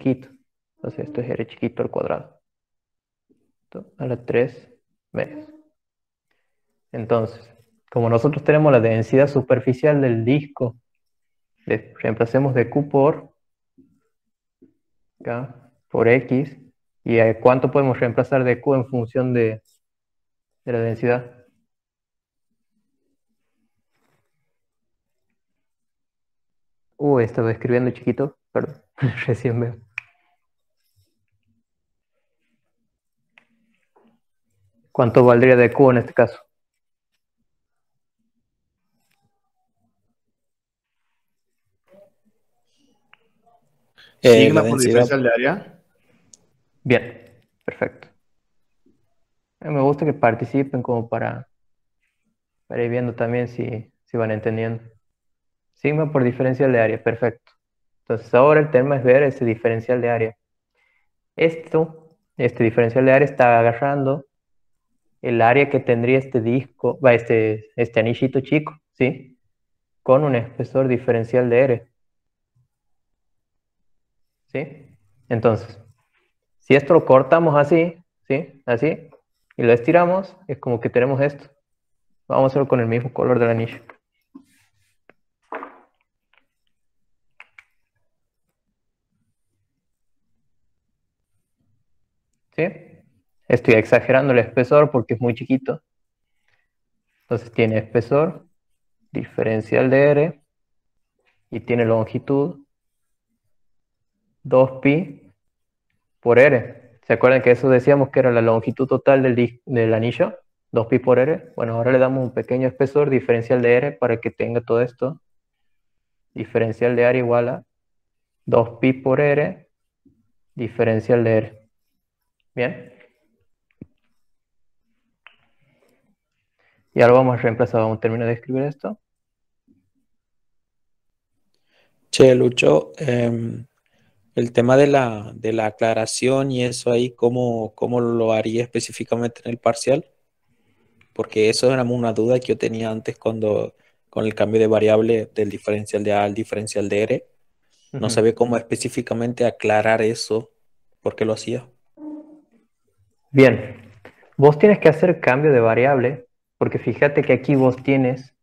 chiquito. Entonces esto es r chiquito al cuadrado. A la 3 medios. Entonces, como nosotros tenemos la densidad superficial del disco, reemplacemos de Q por K por X. ¿Y cuánto podemos reemplazar de Q en función de la densidad? Estaba escribiendo chiquito, perdón, recién veo. ¿Cuánto valdría de Q en este caso? La Sigma por densidad. diferencial de área. Bien, perfecto. Me gusta que participen como para ir viendo también si van entendiendo. Sigma por diferencial de área, perfecto. Entonces ahora el tema es ver ese diferencial de área. Este diferencial de área está agarrando el área que tendría este disco, este anillito chico, ¿sí? Con un espesor diferencial de R, ¿sí? Entonces, si esto lo cortamos así, ¿sí? Así, y lo estiramos, es como que tenemos esto. Vamos a hacerlo con el mismo color del anillo. ¿Sí? Estoy exagerando el espesor porque es muy chiquito. Entonces tiene espesor, diferencial de R, y tiene longitud 2pi por R. ¿Se acuerdan que eso decíamos que era la longitud total del anillo? 2pi por R. Bueno, ahora le damos un pequeño espesor, diferencial de R, para que tenga todo esto. Diferencial de R igual a 2pi por R, diferencial de R. ¿Bien? Y ahora vamos a reemplazar, vamos a terminar de escribir esto. Che, Lucho, el tema de la aclaración y eso ahí, ¿cómo lo haría específicamente en el parcial? Porque eso era una duda que yo tenía antes cuando con el cambio de variable del diferencial de A al diferencial de R. No Ujú. sabía cómo específicamente aclarar eso, por qué lo hacía. Bien, vos tienes que hacer cambio de variable, porque fíjate que aquí vos tienes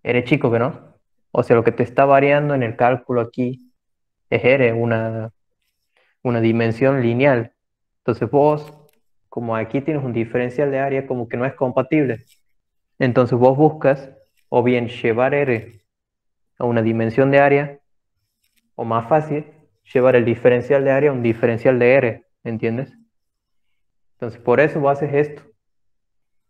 R chico, ¿que no? O sea, lo que te está variando en el cálculo aquí es R, una dimensión lineal. Entonces vos, como aquí tienes un diferencial de área, como que no es compatible. Entonces vos buscas o bien llevar R a una dimensión de área, o más fácil, llevar el diferencial de área a un diferencial de R, ¿entiendes? Entonces por eso vos haces esto,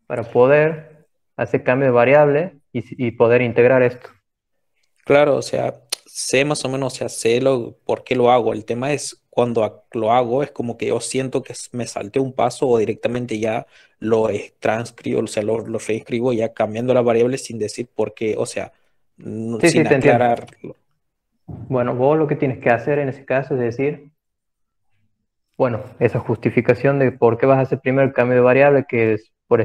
para poder hacer cambio de variable y poder integrar esto. Claro, o sea, sé más o menos, o sea, sé por qué lo hago. El tema es cuando lo hago, es como que yo siento que me salté un paso o directamente ya lo transcribo, o sea, lo reescribo ya cambiando la variable sin decir por qué, o sea, Sí, sí, sin te entiendo. aclararlo. Bueno, vos lo que tienes que hacer en ese caso es decir, bueno, esa justificación de por qué vas a hacer primero el cambio de variable, que es por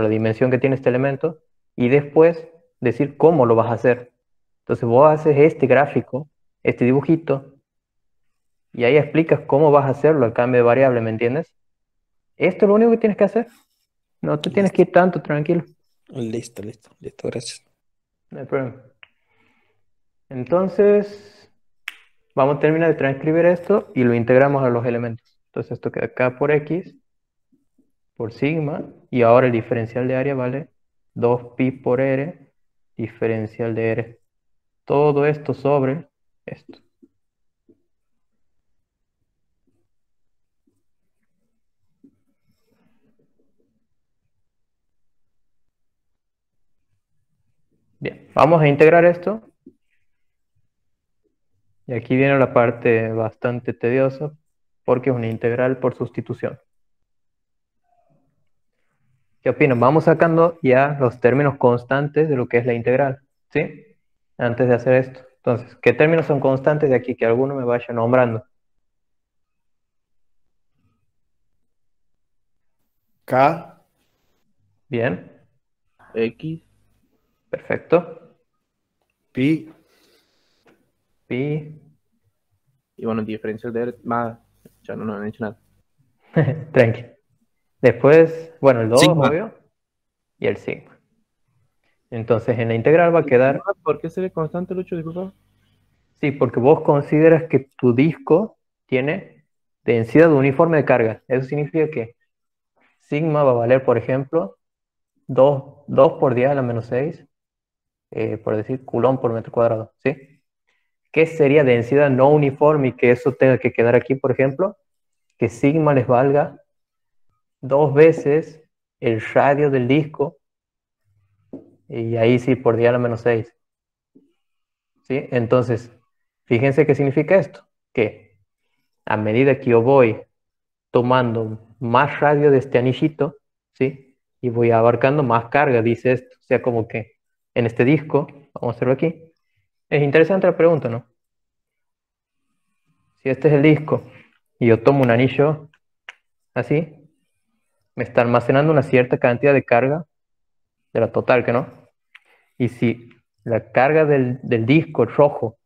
la dimensión que tiene este elemento, y después decir cómo lo vas a hacer. Entonces vos haces este gráfico, este dibujito, y ahí explicas cómo vas a hacerlo el cambio de variable, ¿me entiendes? Esto es lo único que tienes que hacer. No te tienes que Listo, ir tanto, tranquilo, listo, gracias. no hay problema. Entonces, vamos a terminar de transcribir esto y lo integramos a los elementos. Entonces esto queda K por X por sigma, y ahora el diferencial de área vale 2pi por R, diferencial de R. Todo esto sobre esto. Bien, vamos a integrar esto. Y aquí viene la parte bastante tediosa, porque es una integral por sustitución. ¿Qué opinan? Vamos sacando ya los términos constantes de lo que es la integral, ¿sí? Antes de hacer esto. Entonces, ¿qué términos son constantes de aquí? Que alguno me vaya nombrando. K, Bien, X, perfecto. pi, Pi, Y bueno, diferencial de R, más, ya no han hecho nada. Tranqui. Después, bueno, el 2, Sigma. obvio, y el sigma. Entonces, en la integral va a quedar, ¿Por qué serie constante, Lucho? Disculpa. sí, porque vos consideras que tu disco tiene densidad uniforme de carga. Eso significa que sigma va a valer, por ejemplo, 2 por 10 a la menos 6, por decir, coulomb por metro cuadrado, ¿sí? ¿Qué sería densidad no uniforme y que eso tenga que quedar aquí, por ejemplo? Que sigma les valga 2 veces el radio del disco, y ahí sí por 10 a la menos 6, ¿sí? Entonces, fíjense qué significa esto, que a medida que yo voy tomando más radio de este anillito, ¿sí? Y voy abarcando más carga, dice esto. O sea, como que en este disco, vamos a hacerlo aquí. Es interesante la pregunta, ¿no? Si este es el disco y yo tomo un anillo así, me está almacenando una cierta cantidad de carga de la total, ¿que no? Y si la carga del disco rojo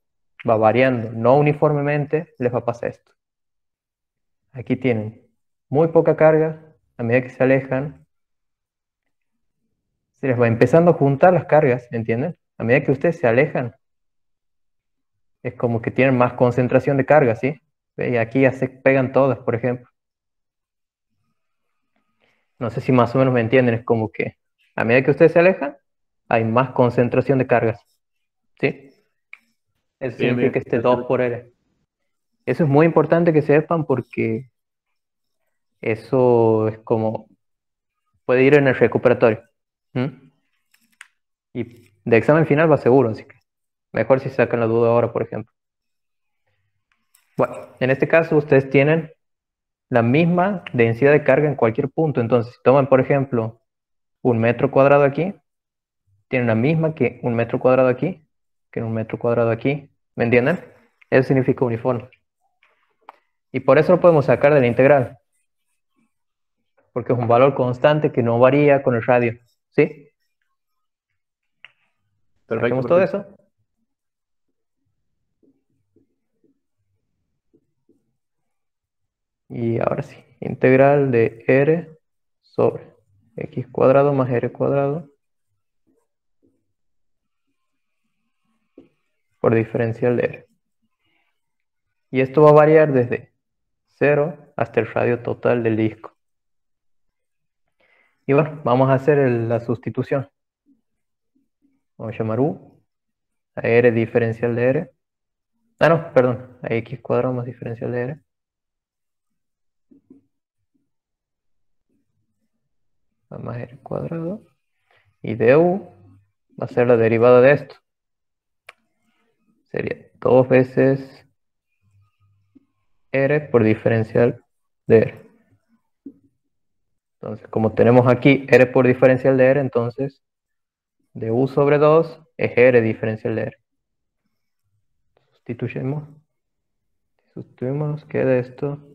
va variando no uniformemente, les va a pasar esto. Aquí tienen muy poca carga, a medida que se alejan, se les va empezando a juntar las cargas, ¿entienden? A medida que ustedes se alejan, es como que tienen más concentración de carga, ¿sí? Y aquí ya se pegan todas, por ejemplo. No sé si más o menos me entienden, es como que a medida que ustedes se alejan, hay más concentración de cargas, ¿sí? Eso Bien, bien. significa este 2 por L. Eso es muy importante que sepan porque eso es como, puede ir en el recuperatorio. ¿Mm? Y de examen final va seguro, así que mejor si sacan la duda ahora, por ejemplo. Bueno, en este caso ustedes tienen la misma densidad de carga en cualquier punto. Entonces, si toman, por ejemplo, un metro cuadrado aquí, tienen la misma que un metro cuadrado aquí, que un metro cuadrado aquí. ¿Me entienden? Eso significa uniforme. Y por eso lo podemos sacar de la integral, porque es un valor constante que no varía con el radio. ¿Sí? Perfecto, Saquemos todo perfecto. eso. Y ahora sí, integral de r sobre x cuadrado más r cuadrado por diferencial de r. Y esto va a variar desde 0 hasta el radio total del disco. Y bueno, vamos a hacer la sustitución. Vamos a llamar u a r diferencial de r. Ah, no, perdón, a x cuadrado más diferencial de r. Más r cuadrado. Y de u va a ser la derivada de esto. Sería 2 veces r por diferencial de r. Entonces, como tenemos aquí r por diferencial de r, entonces de u sobre 2 es r diferencial de r. Sustituimos, queda esto.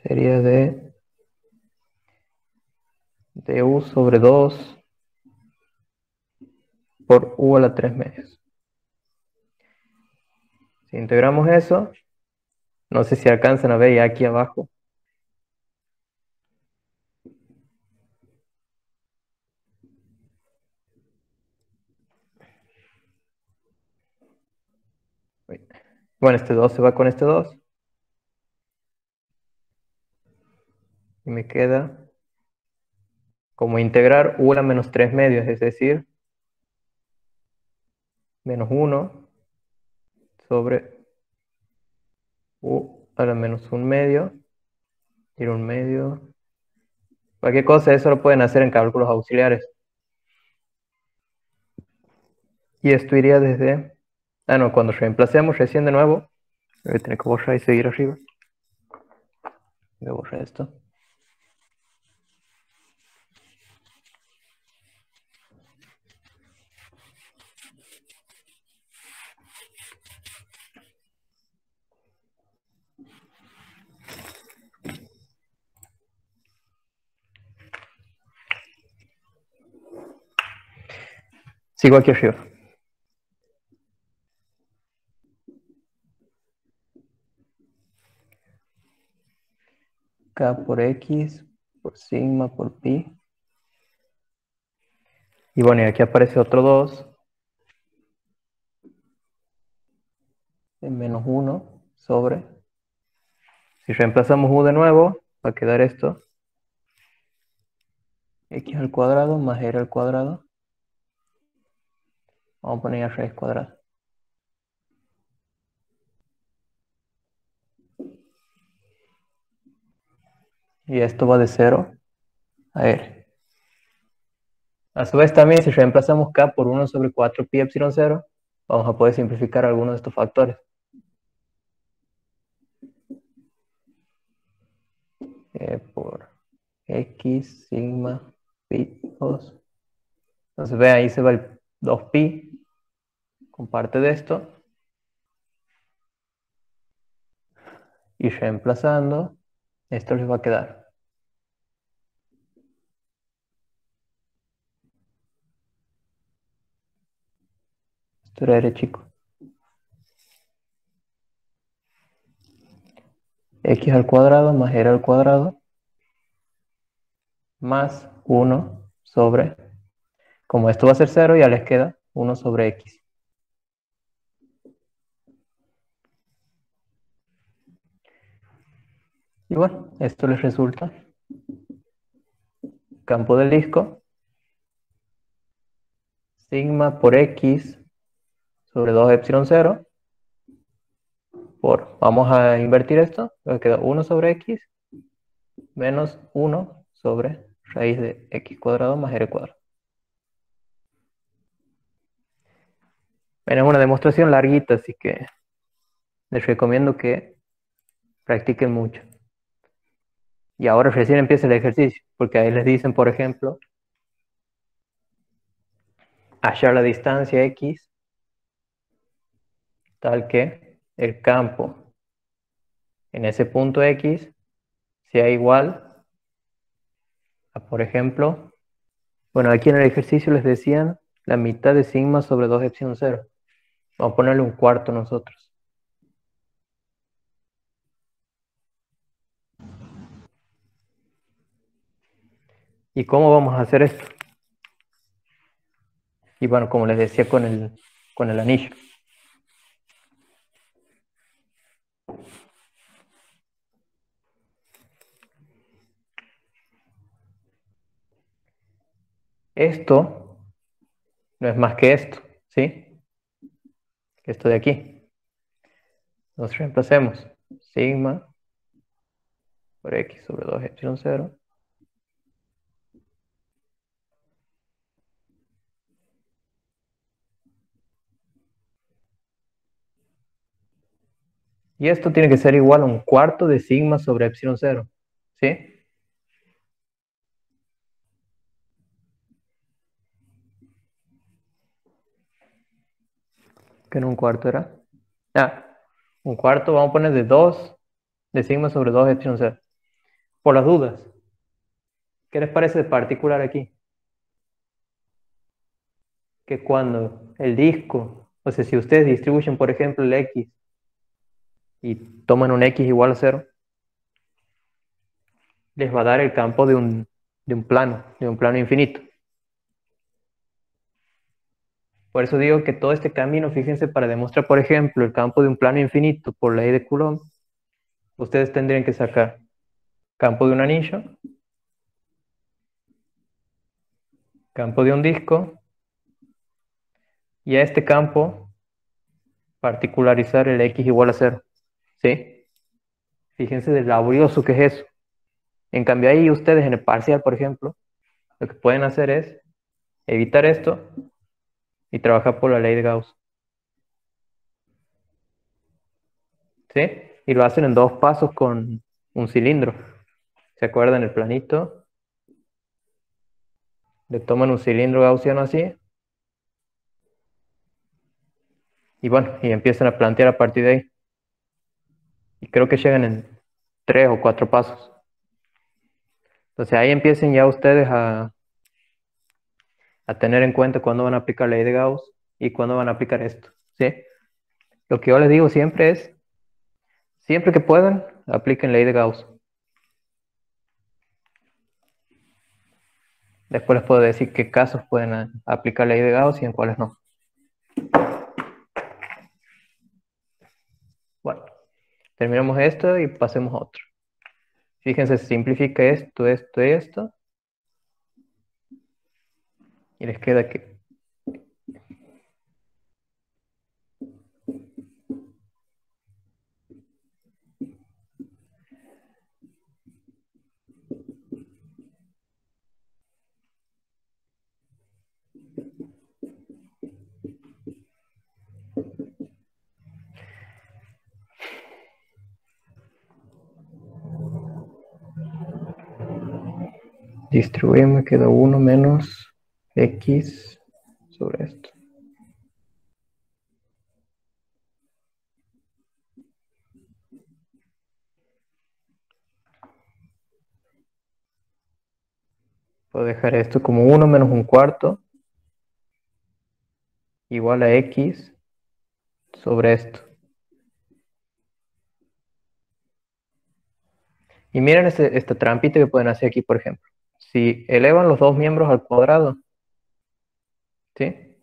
Sería de u sobre 2 por u a la 3 medios. Si integramos eso, no sé si alcanzan a ver ya aquí abajo. Bueno, este 2 se va con este 2. Y me queda como integrar u a la menos 3 medios, es decir, menos 1 sobre u a la menos 1 medio. Ir 1 medio. Cualquier cosa, eso lo pueden hacer en cálculos auxiliares. Y esto iría desde... Ah, no, cuando reemplacemos recién de nuevo, voy a tener que borrar y seguir arriba. Voy a borrar esto. Sigo aquí arriba. K por X, por sigma, por pi. Y bueno, y aquí aparece otro 2. De menos 1 sobre. Si reemplazamos U de nuevo, va a quedar esto. X al cuadrado más R al cuadrado. Vamos a poner a raíz cuadrada. Y esto va de 0 a R. A su vez también si reemplazamos K por 1 sobre 4 pi epsilon 0, vamos a poder simplificar algunos de estos factores. Por X sigma pi 2. Entonces vean, ahí se va el 2pi con parte de esto. Y reemplazando, esto les va a quedar. Esto era R chico. X al cuadrado más R al cuadrado más 1 sobre, como esto va a ser 0, ya les queda 1 sobre X. Y bueno, esto les resulta campo del disco, sigma por X sobre 2 epsilon 0, vamos a invertir esto, me queda 1 sobre X menos 1 sobre raíz de X cuadrado más R cuadrado. Bueno, es una demostración larguita, así que les recomiendo que practiquen mucho. Y ahora recién empieza el ejercicio, porque ahí les dicen, por ejemplo, hallar la distancia X tal que el campo en ese punto X sea igual a, por ejemplo, bueno, aquí en el ejercicio les decían la mitad de sigma sobre 2 epsilon 0. Vamos a ponerle un cuarto nosotros. ¿Y cómo vamos a hacer esto? Y bueno, como les decía con el anillo. Esto no es más que esto, ¿sí? Esto de aquí. Nos reemplacemos sigma por X sobre 2 epsilon 0. Y esto tiene que ser igual a un cuarto de sigma sobre epsilon 0, ¿sí? Que en un cuarto era. Un cuarto vamos a poner de 2 de sigma sobre 2 epsilon 0. Por las dudas, ¿qué les parece de particular aquí? Que cuando el disco, o sea, si ustedes distribuyen, por ejemplo, el X y toman un X igual a 0, les va a dar el campo de un plano infinito. Por eso digo que todo este camino, fíjense, para demostrar, por ejemplo, el campo de un plano infinito por ley de Coulomb, ustedes tendrían que sacar campo de un anillo, campo de un disco, y a este campo particularizar el X igual a 0. ¿Sí? Fíjense de laborioso que es eso. En cambio ahí ustedes en el parcial, por ejemplo, lo que pueden hacer es evitar esto y trabajar por la ley de Gauss. ¿Sí? Y lo hacen en 2 pasos con un cilindro. ¿Se acuerdan el planito? Le toman un cilindro gaussiano así. Y bueno, y empiezan a plantear a partir de ahí. Y creo que llegan en 3 o 4 pasos. Entonces ahí empiecen ya ustedes a a tener en cuenta cuando van a aplicar la ley de Gauss y cuando van a aplicar esto, ¿sí? Lo que yo les digo siempre es, siempre que puedan, apliquen ley de Gauss. Después les puedo decir qué casos pueden aplicar ley de Gauss y en cuáles no. Bueno, terminamos esto y pasemos a otro. Fíjense, se simplifica esto, esto y esto. Y les queda que distribuimos, queda 1 menos x sobre esto. Puedo dejar esto como 1 menos 1/4 igual a x sobre esto. Y miren esta trampita que pueden hacer aquí, por ejemplo. Si elevan los dos miembros al cuadrado, ¿sí?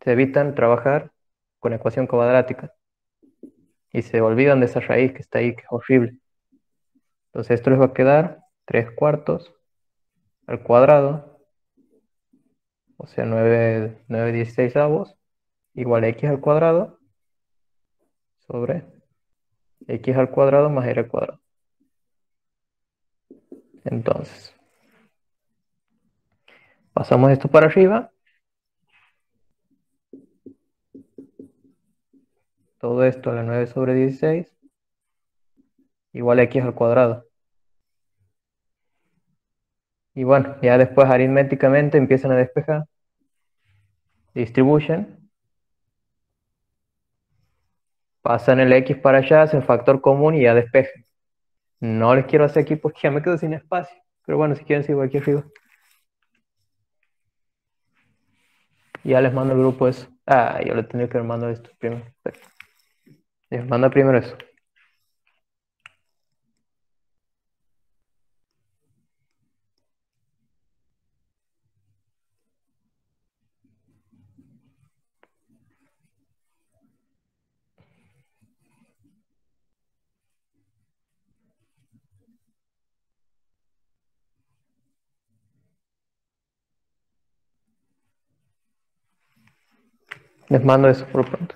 Se evitan trabajar con ecuación cuadrática. Y se olvidan de esa raíz que está ahí, que es horrible. Entonces esto les va a quedar 3/4 al cuadrado, o sea 9/16 igual a x al cuadrado sobre x al cuadrado más r al cuadrado. Entonces, pasamos esto para arriba. Todo esto a la 9/16 igual a x al cuadrado. Y bueno, ya después aritméticamente empiezan a despejar. Distribuyen. Pasan el x para allá, hacen factor común y ya despejan. No les quiero hacer aquí porque ya me quedo sin espacio. Pero bueno, si quieren sigo aquí arriba. Ya les mando el grupo eso. Ah, yo le tenía que mandar esto primero. Les manda primero eso. Les mando eso por pronto.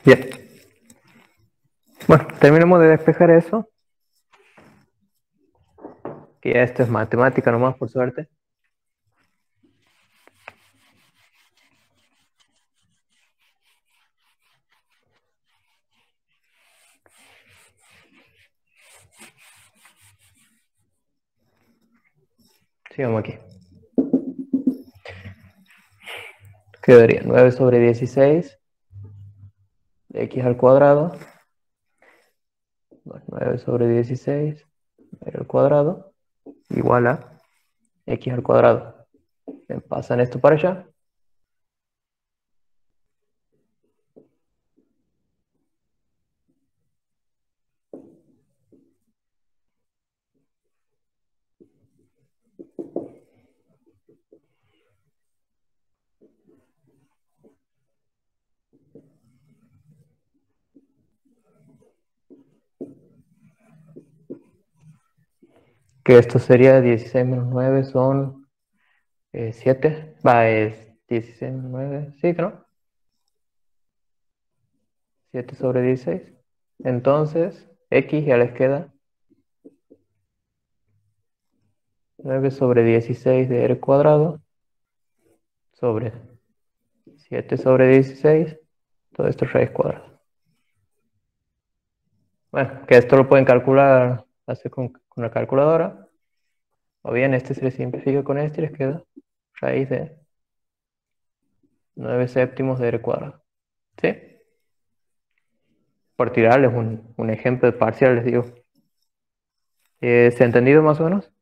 Bien. Bueno, terminemos de despejar eso. Que ya esto es matemática nomás, por suerte. Sigamos aquí. Quedaría 9/16 de x al cuadrado. 9/16 al cuadrado igual a x al cuadrado. Me pasan esto para allá. Que esto sería 16 menos 9 son 7. Va, es 16 menos 9. Sí, ¿no? 7 sobre 16. Entonces, x ya les queda 9 sobre 16 de r cuadrado sobre 7 sobre 16. Todo esto es raíz cuadrada. Bueno, que esto lo pueden calcular, hacer con una calculadora. O bien este se le simplifica con este y les queda raíz de 9 séptimos de r cuadrado. ¿Sí? Por tirarles un ejemplo de parcial, les digo. ¿Se ha entendido más o menos?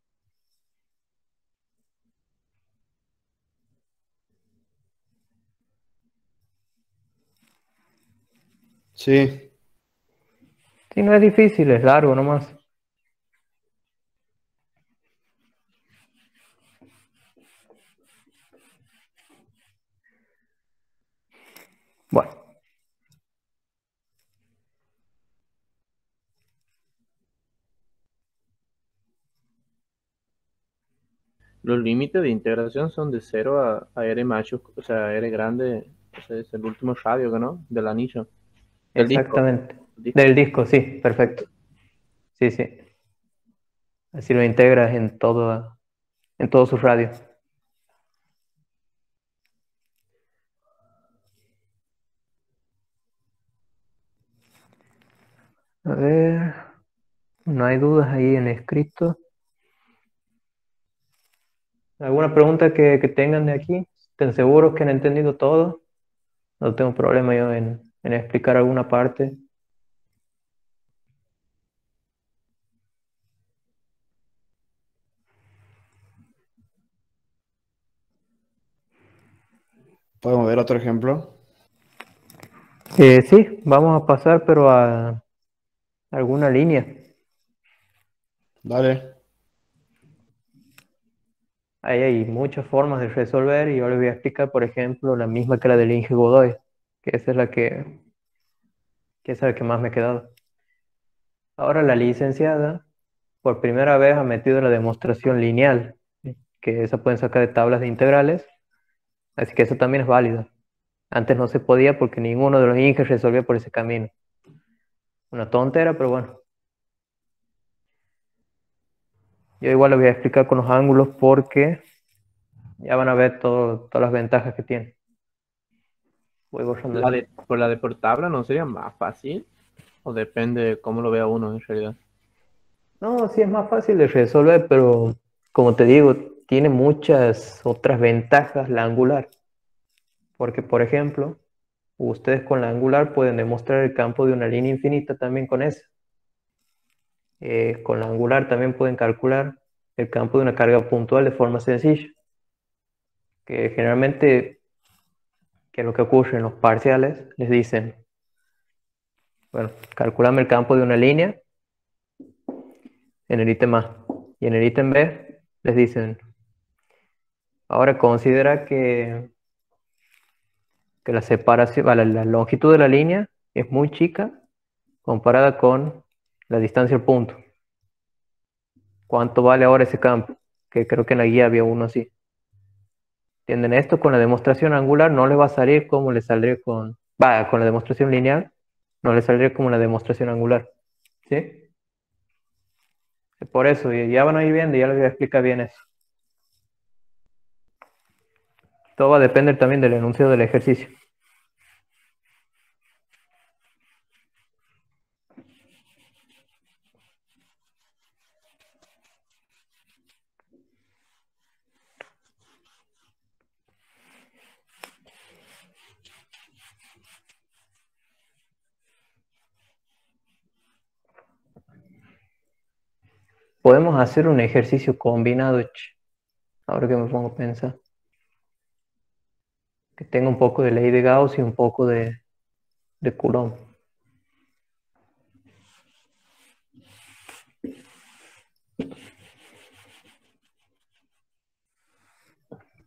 Sí. Sí, no es difícil, es largo nomás. Bueno, Los límites de integración son de 0 a R macho, o sea, R grande, o sea, es el último radio, ¿no? Del anillo. Del disco. exactamente. Disco. Del disco, sí, perfecto. Sí, sí. Así lo integras en todo su radio. A ver, no hay dudas ahí en escrito. ¿Alguna pregunta que tengan de aquí? ¿Estén seguros que han entendido todo? No tengo problema yo en explicar alguna parte. ¿Podemos ver otro ejemplo? Sí, vamos a pasar, pero a alguna línea. Dale. Ahí hay muchas formas de resolver y yo les voy a explicar, por ejemplo, la misma que la del Inge Godoy, que esa es la que esa es la que más me ha quedado. Ahora la licenciada, por primera vez, ha metido la demostración lineal, ¿sí? Que esa pueden sacar de tablas de integrales, así que eso también es válido. Antes no se podía porque ninguno de los Inges resolvía por ese camino. Una tontera, pero bueno. Yo igual les voy a explicar con los ángulos porque ya van a ver todas las ventajas que tiene. Voy borrando esto. Por la de por tabla no sería más fácil, o depende de cómo lo vea uno en realidad. No, sí es más fácil de resolver, pero como te digo, tiene muchas otras ventajas la angular. Porque, por ejemplo, ustedes con la angular pueden demostrar el campo de una línea infinita también con esa. Con la angular también pueden calcular el campo de una carga puntual de forma sencilla. Que generalmente, que es lo que ocurre en los parciales, les dicen, bueno, calculame el campo de una línea en el ítem A. Y en el ítem B les dicen, ahora considera que la separación, la longitud de la línea es muy chica comparada con la distancia al punto. ¿Cuánto vale ahora ese campo? Que creo que en la guía había uno así. ¿Entienden esto? Con la demostración angular no les va a salir como le saldría con la demostración lineal, no le saldría como la demostración angular. ¿Sí? Por eso, ya van a ir viendo y ya les voy a explicar bien eso. Todo va a depender también del enunciado del ejercicio. Podemos hacer un ejercicio combinado, ahora que me pongo a pensar. Que tenga un poco de ley de Gauss y un poco de Coulomb.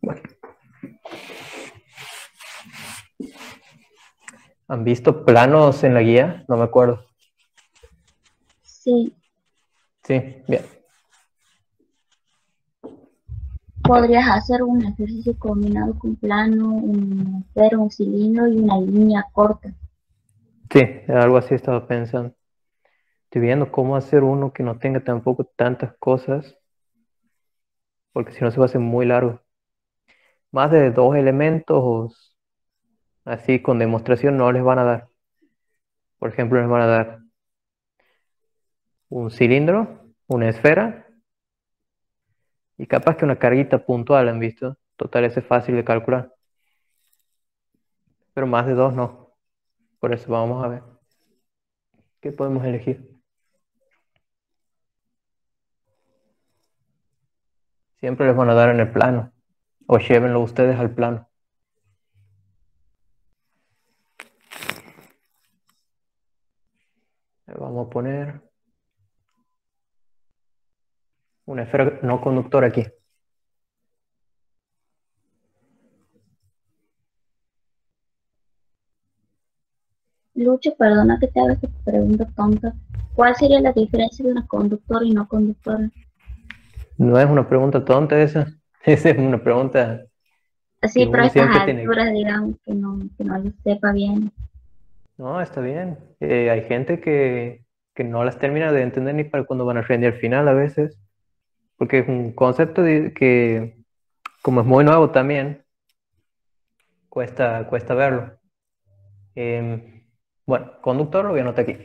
Bueno. ¿Han visto planos en la guía? No me acuerdo. Sí, Sí, bien. podrías hacer un ejercicio combinado con plano, un esfero, un cilindro y una línea corta. Sí, algo así estaba pensando. Estoy viendo cómo hacer uno que no tenga tampoco tantas cosas, porque si no se va a hacer muy largo. Más de 2 elementos, así con demostración no les van a dar. Por ejemplo, les van a dar un cilindro, una esfera y capaz que una carguita puntual, ¿han visto? Total, ese es fácil de calcular. Pero más de 2 no. Por eso vamos a ver. ¿Qué podemos elegir? Siempre les van a dar en el plano. O llévenlo ustedes al plano. Vamos a poner una esfera no conductora aquí. Lucho, perdona que te haga esta pregunta tonta. ¿Cuál sería la diferencia de una conductora y no conductora? No es una pregunta tonta esa. Esa es una pregunta que Así, pero a uno estas siempre tiene. alturas, digamos, que no lo sepa bien. No, está bien. Hay gente que no las termina de entender ni para cuando van a rendir al final a veces. Porque es un concepto que, como es muy nuevo también, cuesta verlo. Bueno, conductor lo voy a anotar aquí.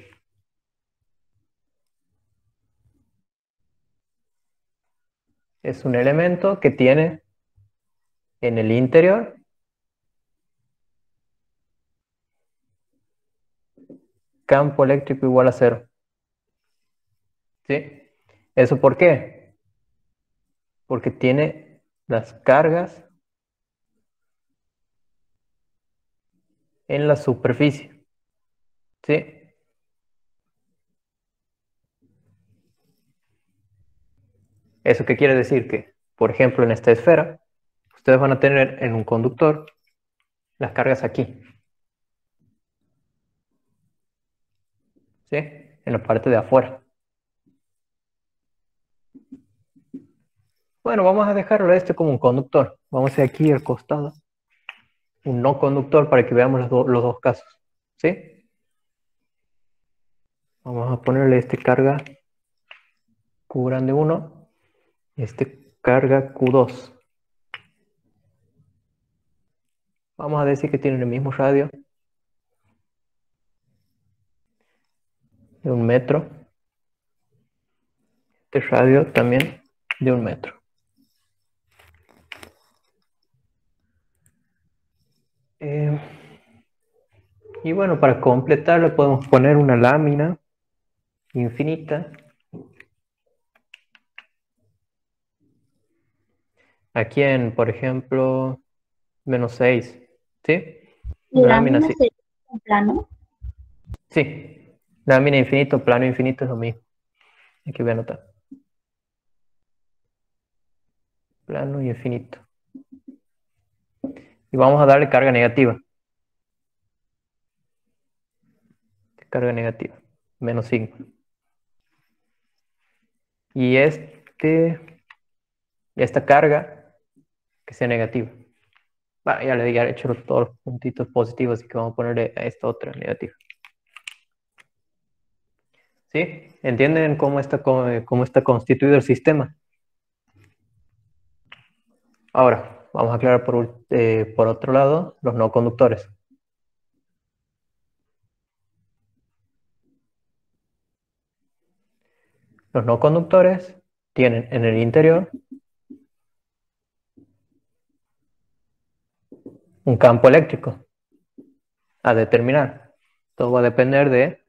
Es un elemento que tiene en el interior campo eléctrico igual a 0. ¿Sí? ¿Eso por qué? Porque tiene las cargas en la superficie. ¿Sí? ¿Eso qué quiere decir? Que, por ejemplo, en esta esfera, ustedes van a tener en un conductor las cargas aquí. ¿Sí? En la parte de afuera. Bueno, vamos a dejarlo este como un conductor. Vamos a hacer aquí al costado un no conductor para que veamos los dos casos. ¿Sí? Vamos a ponerle este carga Q grande 1 y este carga Q2. Vamos a decir que tienen el mismo radio de 1 metro. Este radio también de 1 metro. Y bueno, para completarlo podemos poner una lámina infinita. Aquí en, por ejemplo, -6. ¿Sí? Una lámina Lámina así. sería un plano. Sí. Lámina infinito, plano infinito es lo mismo. Aquí voy a anotar. Plano y infinito. Y vamos a darle carga negativa. Carga negativa. -5. Y esta carga que sea negativa. Bueno, ya le había hecho todos los puntitos positivos, así que vamos a ponerle a esta otra negativa. ¿Sí? ¿Entienden cómo está constituido el sistema? Ahora, vamos a aclarar por otro lado los no conductores. Los no conductores tienen en el interior un campo eléctrico a determinar. Todo va a depender de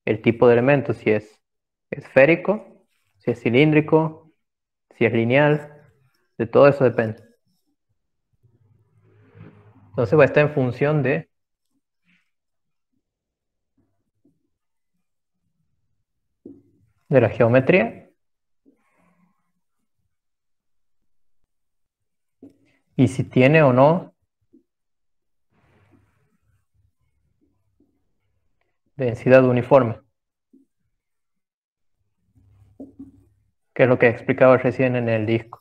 el tipo de elemento, si es esférico, si es cilíndrico, si es lineal, de todo eso depende. Entonces va a estar en función de la geometría y si tiene o no densidad uniforme, que es lo que explicaba recién en el disco.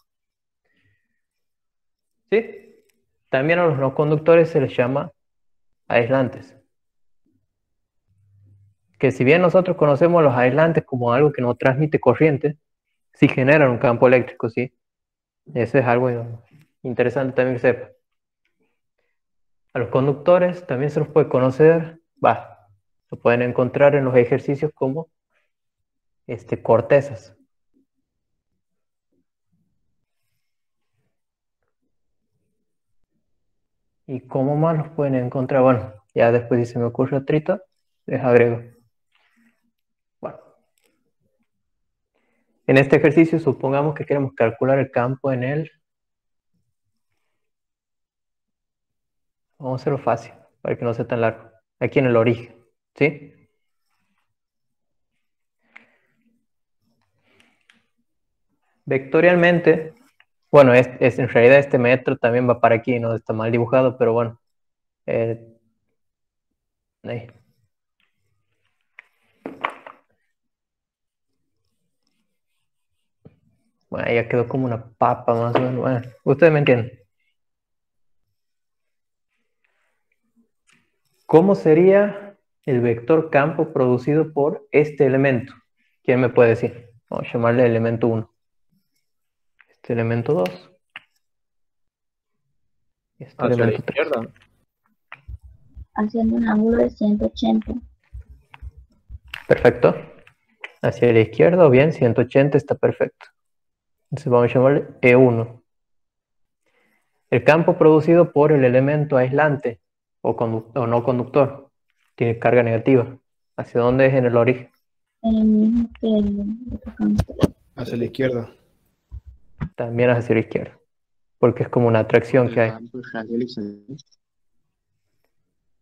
¿Sí? También a los no conductores se les llama aislantes. que si bien nosotros conocemos los aislantes como algo que no transmite corriente, sí generan un campo eléctrico, ¿sí? Eso es algo interesante también que sepa. A los conductores también se los puede conocer, lo pueden encontrar en los ejercicios como cortezas. ¿Y cómo más los pueden encontrar? Bueno, ya después si se me ocurre otrito, les agrego. Bueno, en este ejercicio supongamos que queremos calcular el campo en el... Vamos a hacerlo fácil, para que no sea tan largo. Aquí en el origen, ¿sí? Vectorialmente, bueno, en realidad este metro también va para aquí, no está mal dibujado, pero bueno. Ahí. Bueno, ya quedó como una papa más o menos. Bueno, ustedes me entienden. ¿Cómo sería el vector campo producido por este elemento? ¿Quién me puede decir? Vamos a llamarle elemento 1. Este elemento 2. Este Hacia la elemento 3. izquierda. Haciendo un ángulo de 180. Perfecto. Hacia la izquierda o bien 180 está perfecto. Entonces vamos a llamarle E1. El campo producido por el elemento aislante o no conductor tiene carga negativa. ¿Hacia dónde es en el origen? En el mismo que el otro campo. Hacia la izquierda. También hacia la izquierda. Porque es como una atracción que hay.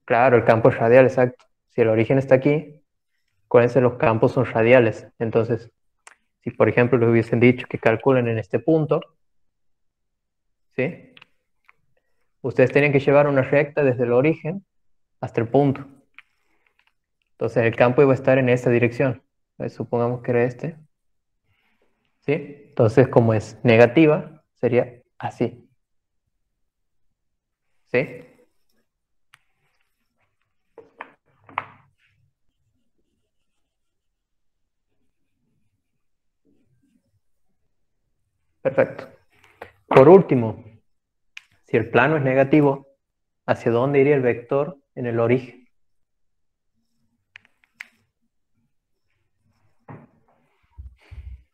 Claro, el campo es radial, exacto. Si el origen está aquí, acuérdense, los campos son radiales. Entonces, si por ejemplo les hubiesen dicho que calculen en este punto, ¿sí? Ustedes tienen que llevar una recta desde el origen hasta el punto. Entonces el campo iba a estar en esa dirección. Supongamos que era este. ¿Sí? Entonces, como es negativa, sería así. ¿Sí? Perfecto. Por último, si el plano es negativo, ¿hacia dónde iría el vector en el origen?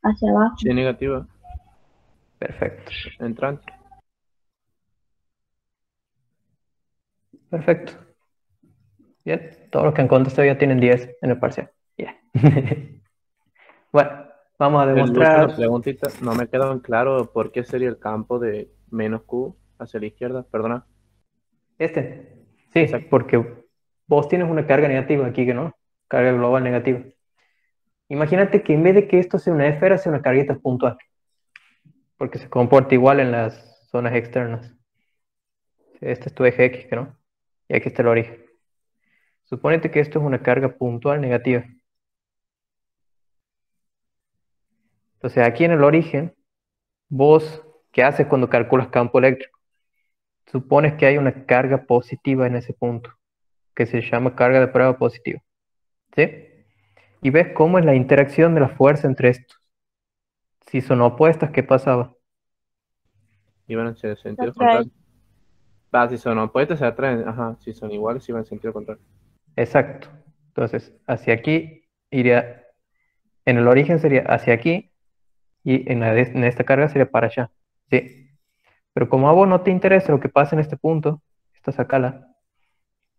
Hacia abajo. Sí, negativa. Perfecto. Entrante. Perfecto. Bien. Todos los que han contestado ya tienen 10 en el parcial. Yeah. Bueno, vamos a Lucho, demostrar. una preguntita. No me quedó en claro por qué sería el campo de menos Q hacia la izquierda. Perdona. Sí, Exacto. porque vos tienes una carga negativa aquí, que no, carga global negativa. Imagínate que en vez de que esto sea una esfera, sea una carguita puntual, porque se comporta igual en las zonas externas. Este es tu eje X, que no, y aquí está el origen. Suponete que esto es una carga puntual negativa. Entonces aquí en el origen, vos, ¿qué haces cuando calculas campo eléctrico? Supones que hay una carga positiva en ese punto, que se llama carga de prueba positiva. ¿Sí? Y ves cómo es la interacción de la fuerza entre estos. Si son opuestas, ¿qué pasaba? Iban en sentido Atrae. contrario. Si son opuestas se atraen. Ajá. Si son iguales, iban en sentido contrario. Exacto. Entonces, hacia aquí iría, en el origen sería hacia aquí, y en esta carga sería para allá. ¿Sí? Pero como a vos no te interesa lo que pasa en este punto, esta sacala,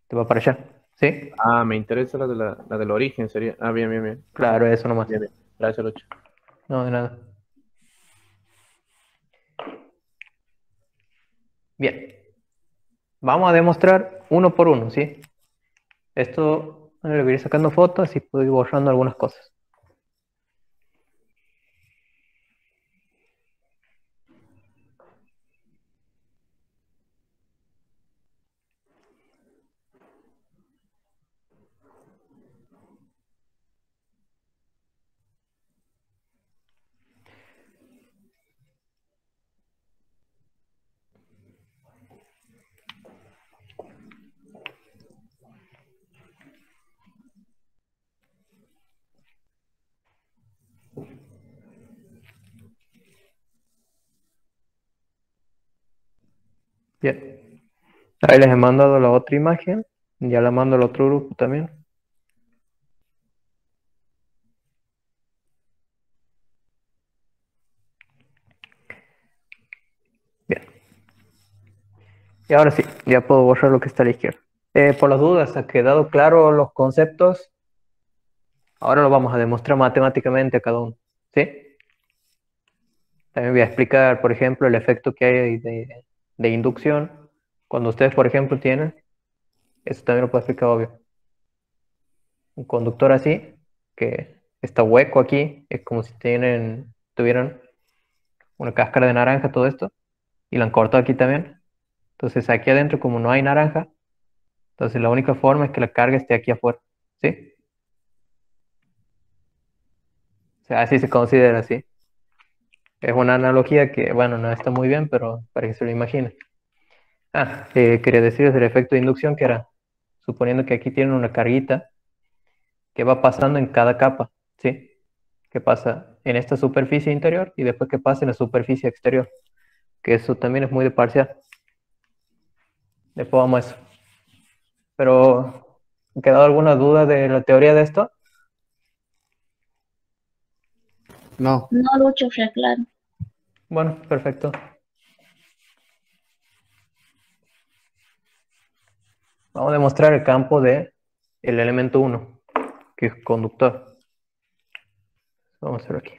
te va para allá. ¿Sí? Me interesa la del origen. Sería. Bien, bien, bien. Claro, eso nomás. Bien, bien. Gracias, Lucho. No, de nada. Bien. Vamos a demostrar uno por uno, ¿sí? Esto le voy a ir sacando fotos y puedo ir borrando algunas cosas. Bien. Ahí les he mandado la otra imagen. Ya la mando al otro grupo también. Bien. Y ahora sí, ya puedo borrar lo que está a la izquierda. Por las dudas, ¿ha quedado claro los conceptos? Ahora lo vamos a demostrar matemáticamente a cada uno. ¿Sí? También voy a explicar, por ejemplo, el efecto que hay de inducción. Cuando ustedes, por ejemplo, tienen, eso también lo puedo explicar obvio. Un conductor así, que está hueco aquí, es como si tuvieran una cáscara de naranja, todo esto, y la han cortado aquí también. Entonces aquí adentro, como no hay naranja, entonces la única forma es que la carga esté aquí afuera. ¿Sí? O sea, así se considera así. Es una analogía que, bueno, no está muy bien, pero para que se lo imaginen. Quería decirles el efecto de inducción, que era, suponiendo que aquí tienen una carguita que va pasando en cada capa, ¿sí? Que pasa en esta superficie interior y después que pasa en la superficie exterior, que eso también es muy de parcial. Después vamos a eso. Pero, ¿ha quedado alguna duda de la teoría de esto? No. No, Lucho, fue claro. Bueno, perfecto. Vamos a demostrar el campo de el elemento 1, que es conductor. Vamos a hacerlo aquí.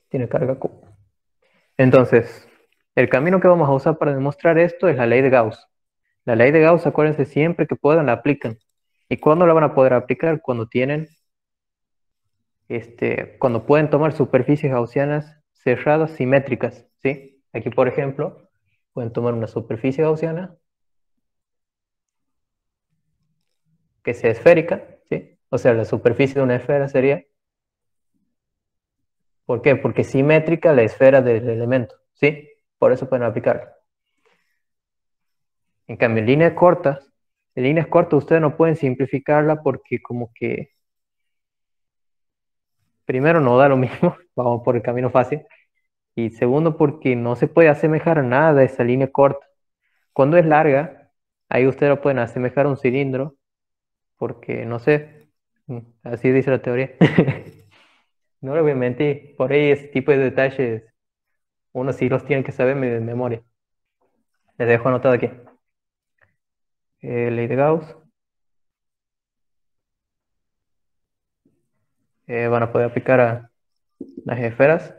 Tiene carga Q. Entonces, el camino que vamos a usar para demostrar esto es la ley de Gauss. La ley de Gauss, acuérdense, siempre que puedan la aplican. ¿Y cuándo la van a poder aplicar? Cuando tienen, cuando pueden tomar superficies gaussianas cerradas simétricas, ¿sí? Aquí, por ejemplo, pueden tomar una superficie gaussiana que sea esférica, ¿sí? O sea, la superficie de una esfera sería. ¿Por qué? Porque es simétrica la esfera del elemento, ¿sí? Por eso pueden aplicarla. En cambio, en líneas cortas ustedes no pueden simplificarla porque como que primero no da lo mismo, vamos por el camino fácil, y segundo porque no se puede asemejar a nada de esa línea corta. Cuando es larga, ahí ustedes lo pueden asemejar a un cilindro, porque no sé, así dice la teoría. No le voy a mentir, por ahí ese tipo de detalles uno sí los tiene que saber de memoria. Les dejo anotado aquí. Ley de Gauss. Van a poder aplicar a las esferas,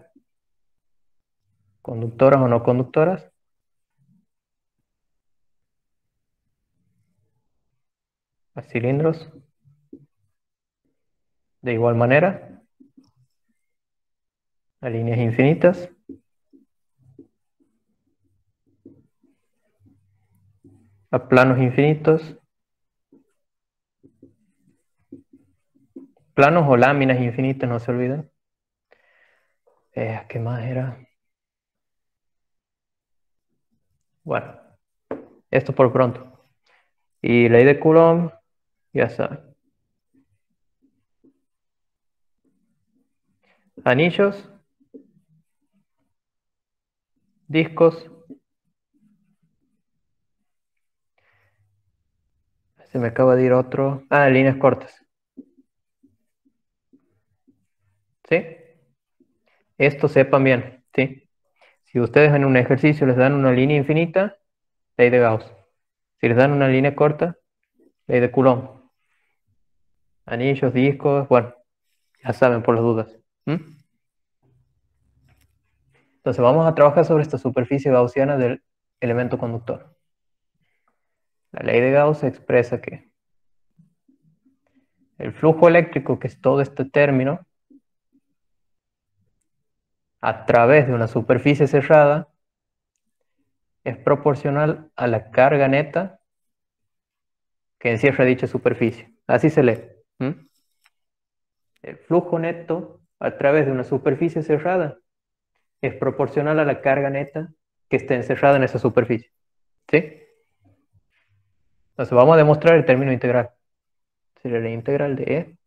conductoras o no conductoras. A cilindros. De igual manera. A líneas infinitas. A planos infinitos. Planos o láminas infinitas, no se olviden. ¿Qué más era? Bueno, esto por pronto. Y ley de Coulomb, ya saben. Anillos, discos. Se me acaba de ir otro. Líneas cortas. ¿Sí? Esto sepan bien, ¿sí? Si ustedes en un ejercicio les dan una línea infinita, ley de Gauss. Si les dan una línea corta, ley de Coulomb. Anillos, discos, bueno, ya saben por las dudas. Entonces vamos a trabajar sobre esta superficie gaussiana del elemento conductor. La ley de Gauss expresa que el flujo eléctrico, que es todo este término, a través de una superficie cerrada, es proporcional a la carga neta que encierra dicha superficie. Así se lee. El flujo neto a través de una superficie cerrada es proporcional a la carga neta que está encerrada en esa superficie. ¿Sí? Entonces vamos a demostrar el término integral. Sería la integral de E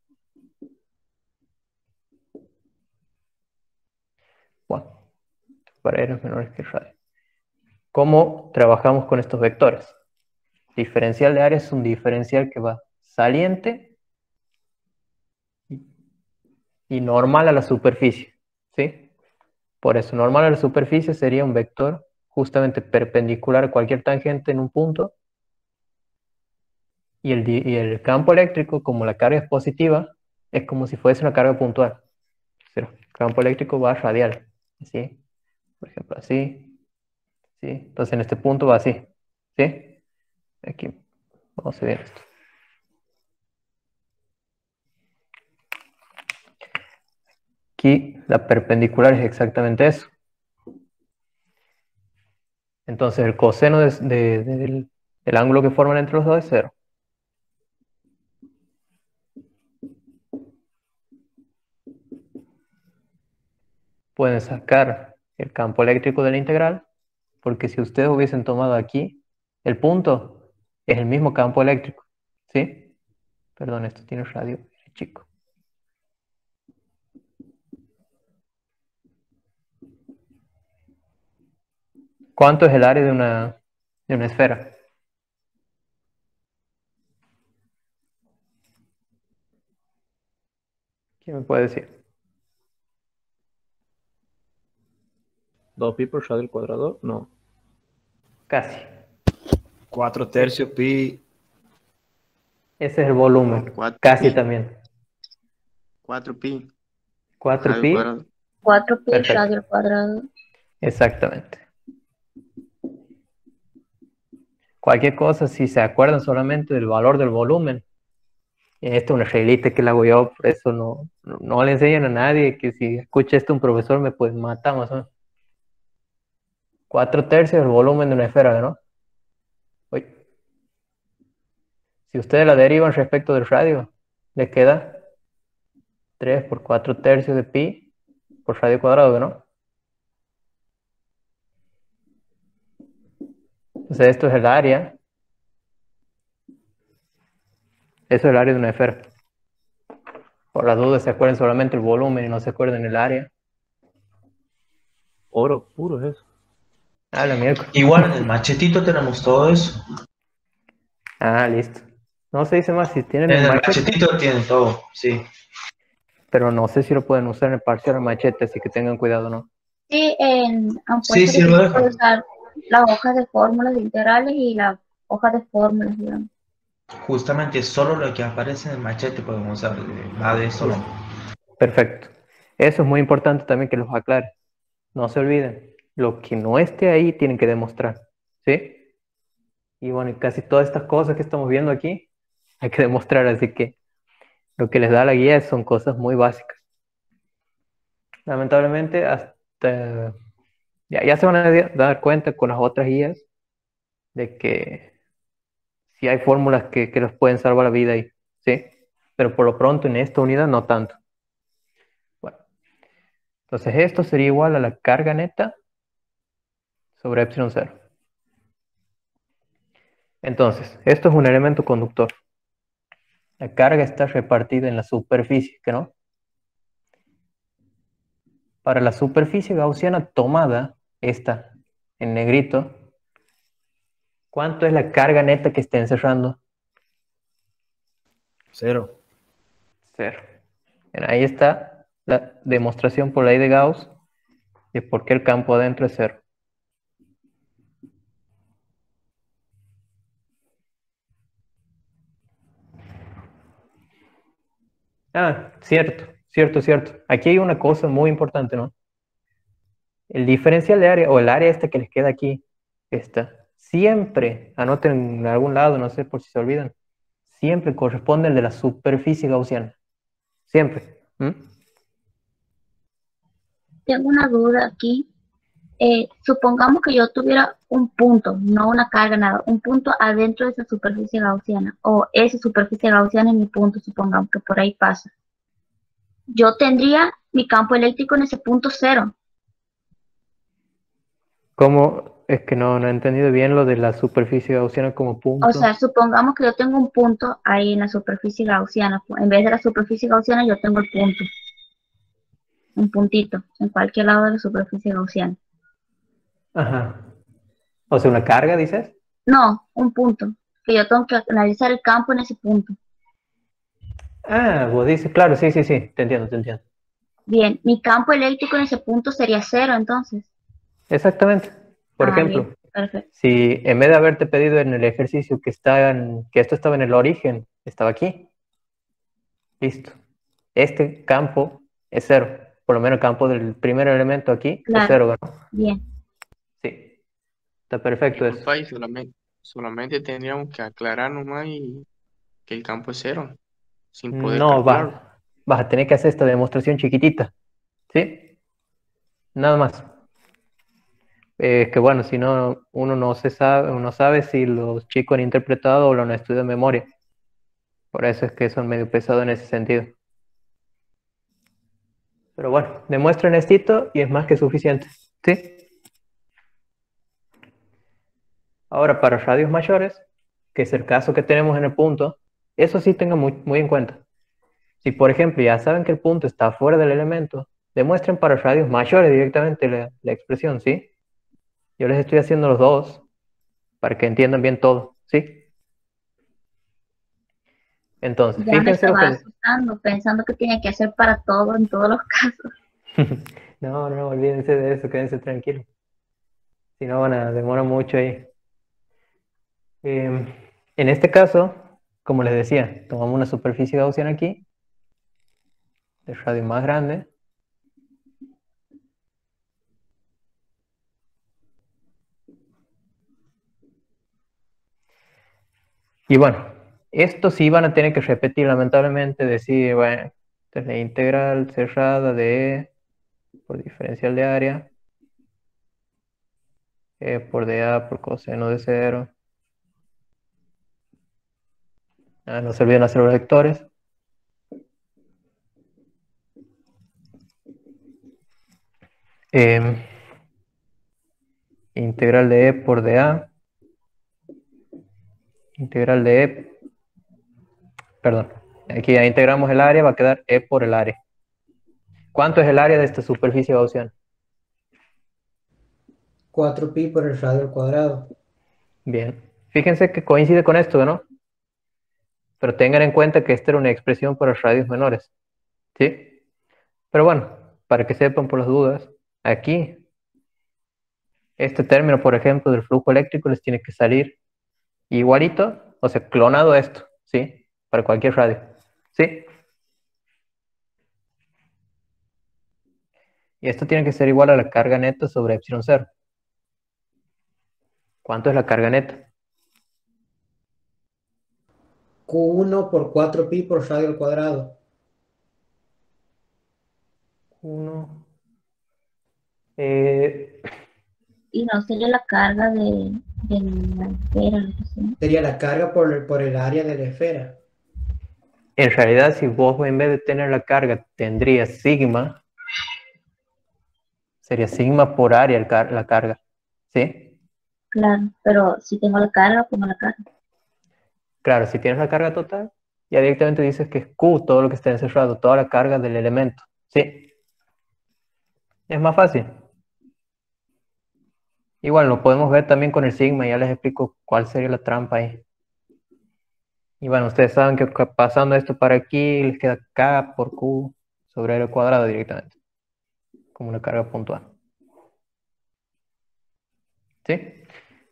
Bueno, para áreas menores que el radio. ¿Cómo trabajamos con estos vectores? Diferencial de área es un diferencial que va saliente y normal a la superficie, ¿sí? Por eso, normal a la superficie sería un vector justamente perpendicular a cualquier tangente en un punto, y el campo eléctrico, como la carga es positiva, es como si fuese una carga puntual. O sea, el campo eléctrico va radial, ¿sí? Por ejemplo, así, ¿sí? Entonces en este punto va así, ¿sí? Aquí, vamos a ver esto. Aquí la perpendicular es exactamente eso. Entonces el coseno del ángulo que forman entre los dos es 0. Pueden sacar el campo eléctrico de la integral, porque si ustedes hubiesen tomado aquí, el punto es el mismo campo eléctrico, ¿sí? Perdón, esto tiene radio chico. ¿Cuánto es el área de una esfera? ¿Quién me puede decir? 2pi por radio al cuadrado, no. Casi. 4 tercios pi. Ese es el volumen. No, 4 Casi pi. también. 4 pi. 4 Radio pi. cuadrado. 4 pi Perfecto. radio al cuadrado. Exactamente. Cualquier cosa, si se acuerdan solamente del valor del volumen, esta es una reglita que la hago yo, por eso no le enseñan a nadie que si escucha esto un profesor me puede matar más o menos. 4 tercios del volumen de una esfera, ¿no? Uy. Si ustedes la derivan respecto del radio, les queda 3 por 4 tercios de pi por radio cuadrado, ¿no? Entonces esto es el área. Eso es el área de una esfera. Por las dudas se acuerden solamente el volumen y no se acuerden el área. Oro puro es eso. Ah, la miércoles. Igual en el machetito tenemos todo eso. Ah, listo. No se dice más si tienen En el el machete, machetito tienen todo, sí. pero no sé si lo pueden usar en el parcial el machete, así que tengan cuidado, ¿no? Sí, han Sí, puesto sí, que lo se dejo. puede usar las hojas de fórmulas integrales y las hojas de fórmulas, digamos. Justamente solo lo que aparece en el machete podemos usar, nada de eso no. Perfecto. Eso es muy importante también que los aclare. No se olviden, lo que no esté ahí tienen que demostrar, ¿sí? Y bueno, y casi todas estas cosas que estamos viendo aquí hay que demostrar, así que lo que les da la guía son cosas muy básicas. Lamentablemente, hasta ya se van a dar cuenta con las otras guías de que sí hay fórmulas que los pueden salvar la vida ahí, ¿sí? Pero por lo pronto en esta unidad no tanto. Bueno, entonces esto sería igual a la carga neta sobre epsilon 0. Entonces, esto es un elemento conductor. La carga está repartida en la superficie, ¿no? Para la superficie gaussiana tomada, esta en negrito, ¿cuánto es la carga neta que está encerrando? 0. 0. Bien, ahí está la demostración por ley de Gauss de por qué el campo adentro es 0. Ah, cierto. Aquí hay una cosa muy importante, ¿no? El diferencial de área, o el área esta que les queda aquí, esta, siempre, anoten en algún lado, no sé por si se olvidan, siempre corresponde al de la superficie gaussiana. Siempre. Tengo una duda aquí. Supongamos que yo tuviera un punto, no una carga, nada, un punto adentro de esa superficie gaussiana, o esa superficie gaussiana es mi punto, supongamos que por ahí pasa. Yo tendría mi campo eléctrico en ese punto 0. ¿Cómo? Es que no he entendido bien lo de la superficie gaussiana como punto. O sea, supongamos que yo tengo un punto ahí en la superficie gaussiana. En vez de la superficie gaussiana, yo tengo el punto. un puntito, en cualquier lado de la superficie gaussiana. Ajá. O sea, una carga, dices. No, un punto, que yo tengo que analizar el campo en ese punto. Ah, vos dices, claro, sí, sí, sí, te entiendo, te entiendo. Bien, mi campo eléctrico en ese punto sería 0, entonces. Exactamente. Por ejemplo, Bien, perfecto. si en vez de haberte pedido en el ejercicio que esto estaba en el origen, estaba aquí, listo. Este campo es 0. Por lo menos el campo del primer elemento aquí es Claro, 0, ¿no? bien. Sí, está perfecto eso. Disculpa, y solamente tendríamos que aclarar nomás y que el campo es 0, sin poder No, calcularlo. vas a tener que hacer esta demostración chiquitita, ¿sí? Nada más. Que bueno, si no, uno sabe si los chicos han interpretado o lo han estudiado de memoria. Por eso es que son medio pesados en ese sentido. Pero bueno, demuestren esto y es más que suficiente, ¿sí? Ahora, para radios mayores, que es el caso que tenemos en el punto, eso sí tengan muy en cuenta. Si, por ejemplo, ya saben que el punto está fuera del elemento, demuestren para radios mayores directamente la expresión, ¿sí? Yo les estoy haciendo los dos para que entiendan bien todo, ¿sí? Entonces, Ya me fíjense lo estaba que... asustando, pensando que tenía que hacer para todo en todos los casos. No, olvídense de eso, quédense tranquilos. Si no, demorar mucho ahí. En este caso, como les decía, tomamos una superficie gaussiana aquí, de radio más grande. Y bueno, esto sí van a tener que repetir lamentablemente, decir, bueno, esta es la integral cerrada de E por diferencial de área, E por dA por coseno de 0. No se olviden hacer los vectores. Integral de E por dA, integral de E, perdón, aquí ya integramos el área, va a quedar E por el área. ¿Cuánto es el área de esta superficie gaussiana? 4pi por el radio al cuadrado. Bien, fíjense que coincide con esto, ¿no? Pero tengan en cuenta que esta era una expresión para radios menores, ¿sí? Pero bueno, para que sepan por las dudas, aquí, este término, por ejemplo, del flujo eléctrico les tiene que salir igualito, o sea, clonado a esto, ¿sí? Para cualquier radio, ¿sí? Y esto tiene que ser igual a la carga neta sobre epsilon 0. ¿Cuánto es la carga neta? Q1 por 4pi por radio al cuadrado. 1. Y no sería la carga de la esfera, lo que sea. Sería la carga por el área de la esfera. En realidad, si vos en vez de tener la carga tendrías sigma, sería sigma por área la carga, ¿sí? Claro, pero si tengo la carga, pongo la carga. Claro, si tienes la carga total, ya directamente dices que es Q todo lo que está encerrado, toda la carga del elemento, ¿sí? Es más fácil. Igual lo podemos ver también con el sigma, ya les explico cuál sería la trampa ahí. Y bueno, ustedes saben que pasando esto para aquí, les queda K por Q sobre el cuadrado directamente, como una carga puntual. ¿Sí?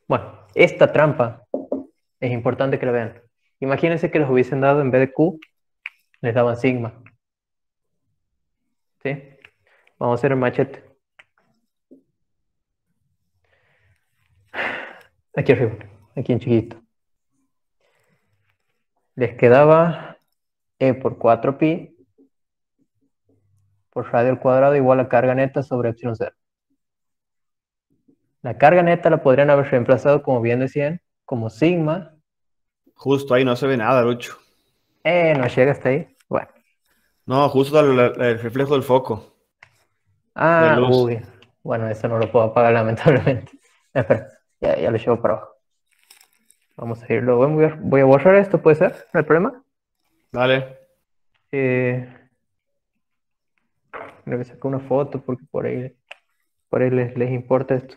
Bueno, esta trampa es importante que la vean. Imagínense que les hubiesen dado en vez de Q, les daban sigma. ¿Sí? Vamos a hacer el machete. Aquí arriba, aquí en chiquito. Les quedaba E por 4pi por radio al cuadrado igual a carga neta sobre epsilon 0. La carga neta la podrían haber reemplazado, como bien decían, como sigma. Justo ahí no se ve nada, Lucho. No llega hasta ahí. Bueno. No, justo el reflejo del foco. De luz. Uy. Bueno, eso no lo puedo apagar lamentablemente. Espera, ya lo llevo para abajo. Vamos a irlo. Voy a borrar esto, ¿puede ser? ¿No hay problema? Dale. Creo que sacar una foto porque por ahí les importa esto.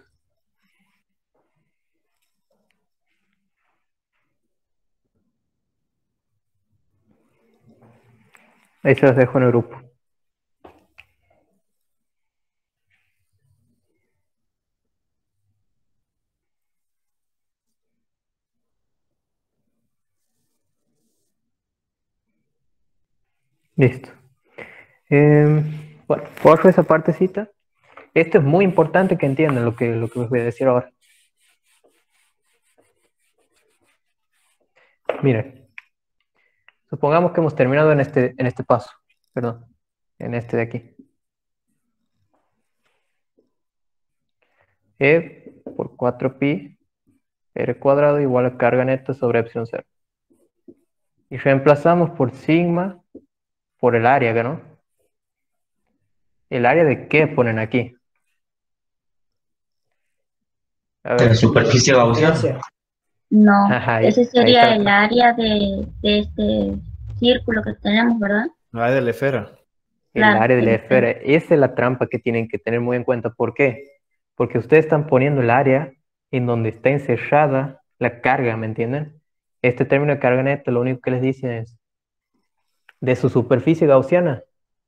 Ahí se los dejo en el grupo. Listo. Bueno, borro esa partecita. Esto es muy importante que entiendan lo que les voy a decir ahora. Miren, supongamos que hemos terminado en este paso, perdón, en este de aquí. E por 4pi r cuadrado igual a carga neta sobre epsilon 0. Y reemplazamos por sigma por el área, ¿no? ¿El área de qué ponen aquí? A De la ver. superficie gaussiana. No, Ajá, ese ahí sería está. el área de este círculo que tenemos, ¿verdad? La de la esfera. El Claro, área de la el- esfera. Esa es la trampa que tienen que tener muy en cuenta. ¿Por qué? Porque ustedes están poniendo el área en donde está encerrada la carga, ¿me entienden? Este término de carga neta lo único que les dicen es de su superficie gaussiana.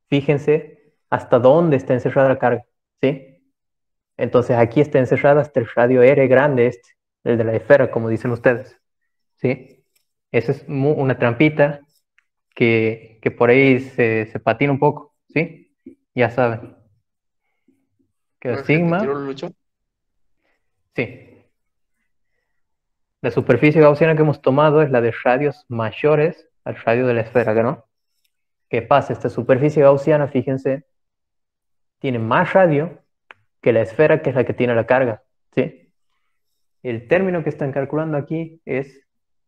Fíjense hasta dónde está encerrada la carga, ¿sí? Entonces aquí está encerrada hasta el radio R grande el de la esfera, como dicen ustedes, ¿sí? Esa es una trampita que por ahí se patina un poco, ¿sí? Ya saben. Que ¿Puedes sigma, repetirlo, Lucho? sí. La superficie gaussiana que hemos tomado es la de radios mayores al radio de la esfera, ¿no? ¿Qué pasa? Esta superficie gaussiana, fíjense, tiene más radio que la esfera, que es la que tiene la carga, ¿sí? El término que están calculando aquí es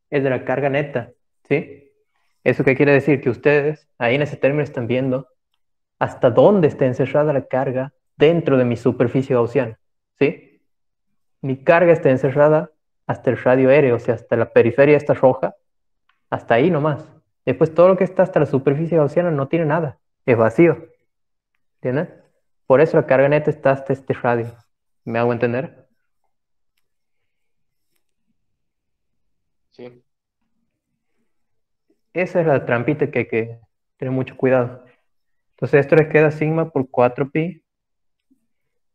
el de la carga neta, ¿sí? ¿Eso qué quiere decir? Que ustedes ahí en ese término están viendo hasta dónde está encerrada la carga dentro de mi superficie gaussiana, ¿sí? Mi carga está encerrada hasta el radio R, o sea, hasta la periferia esta roja, hasta ahí nomás. Después todo lo que está hasta la superficie gaussiana no tiene nada, es vacío, ¿entienden? Por eso la carga neta está hasta este radio. ¿Me hago entender? Sí. Esa es la trampita que hay que tener mucho cuidado. Entonces esto les queda sigma por 4pi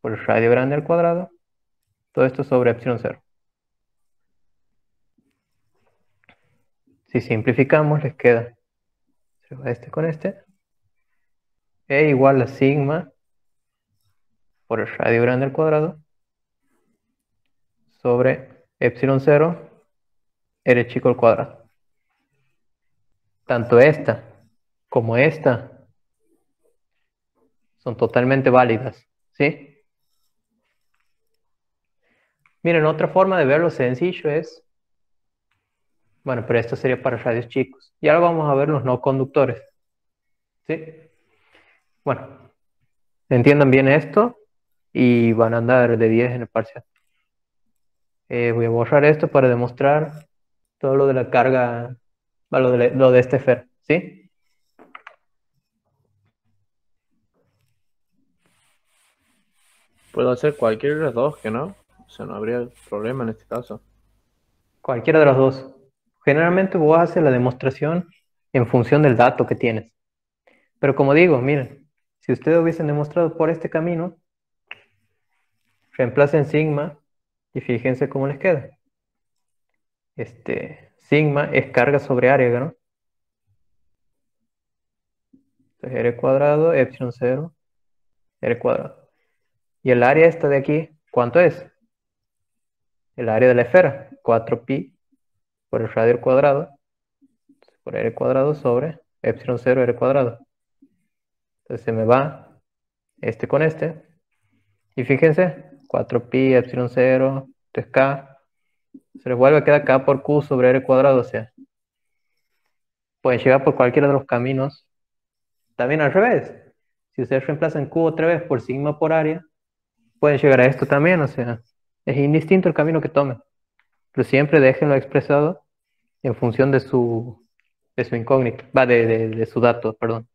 por el radio grande al cuadrado. Todo esto sobre epsilon 0. Si simplificamos, les queda se va este con este. E igual a sigma por el radio grande al cuadrado sobre epsilon 0 r chico al cuadrado. Tanto esta como esta son totalmente válidas, ¿sí? Miren, otra forma de verlo sencillo es, bueno, pero esto sería para radios chicos. Y ahora vamos a ver los no conductores, ¿sí? Bueno, entiendan bien esto y van a andar de 10 en el parcial. Voy a borrar esto para demostrar todo lo de la carga, lo de este FER, ¿sí? Puedo hacer cualquiera de los dos, que no. O sea, no habría problema en este caso. Cualquiera de los dos. Generalmente vos haces la demostración en función del dato que tienes. Pero como digo, miren, si ustedes hubiesen demostrado por este camino, reemplacen sigma y fíjense cómo les queda. Sigma es carga sobre área, ¿no? Entonces r cuadrado, epsilon 0, r cuadrado. Y el área esta de aquí, ¿cuánto es? El área de la esfera, 4pi por el radio al cuadrado, por r cuadrado sobre epsilon 0 r cuadrado. Entonces se me va este con este. Y fíjense, 4pi epsilon 0, esto es k. Se les vuelve a quedar k por q sobre r cuadrado, o sea, pueden llegar por cualquiera de los caminos. También al revés. Si ustedes reemplazan q otra vez por sigma por área, pueden llegar a esto también, o sea, es indistinto el camino que tomen. Pero siempre déjenlo expresado en función de su incógnito, de su dato, perdón.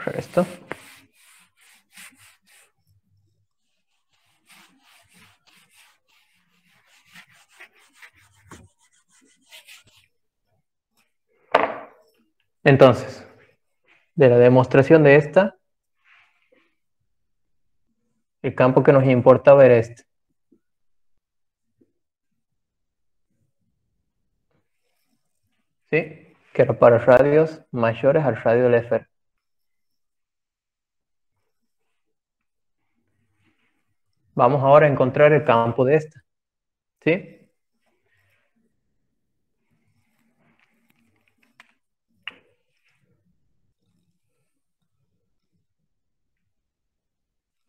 borrar esto. Entonces, de la demostración de esta, el campo que nos importaba era este. ¿Sí? Que era para radios mayores al radio de la esfera. Vamos ahora a encontrar el campo de esta. ¿Sí?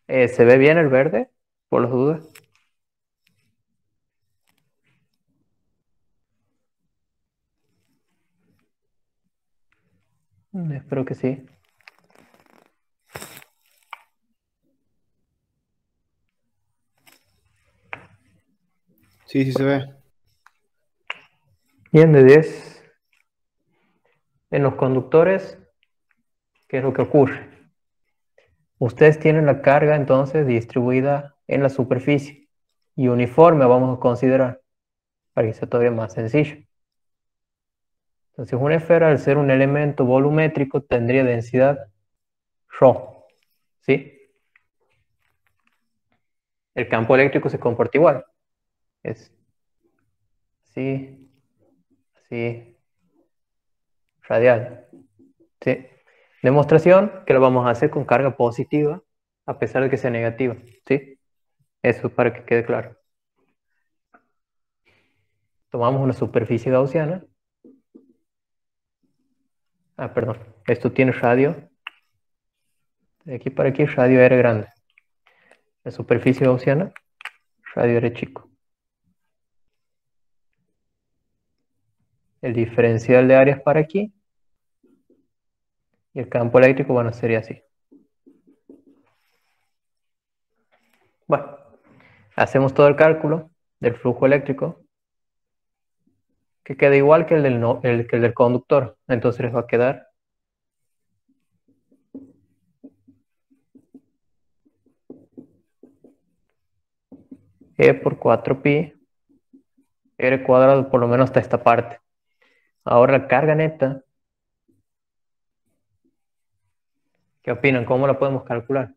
¿Se ve bien el verde? Por las dudas. Espero que sí. Sí, sí se ve. Bien, de 10. En los conductores, ¿qué es lo que ocurre? Ustedes tienen la carga entonces distribuida en la superficie y uniforme vamos a considerar para que sea todavía más sencillo. Entonces una esfera al ser un elemento volumétrico tendría densidad ρ, ¿sí? El campo eléctrico se comporta igual. Es así, así, radial, ¿sí? Demostración que lo vamos a hacer con carga positiva a pesar de que sea negativa, ¿sí? Eso para que quede claro. Tomamos una superficie gaussiana. Perdón. Esto tiene radio. De aquí para aquí radio R grande. La superficie gaussiana, radio R chico. El diferencial de áreas para aquí. Y el campo eléctrico, bueno, sería así. Bueno, hacemos todo el cálculo del flujo eléctrico, que queda igual que el del conductor. Entonces les va a quedar E por 4pi R cuadrado, por lo menos hasta esta parte. Ahora la carga neta, ¿qué opinan? ¿Cómo la podemos calcular?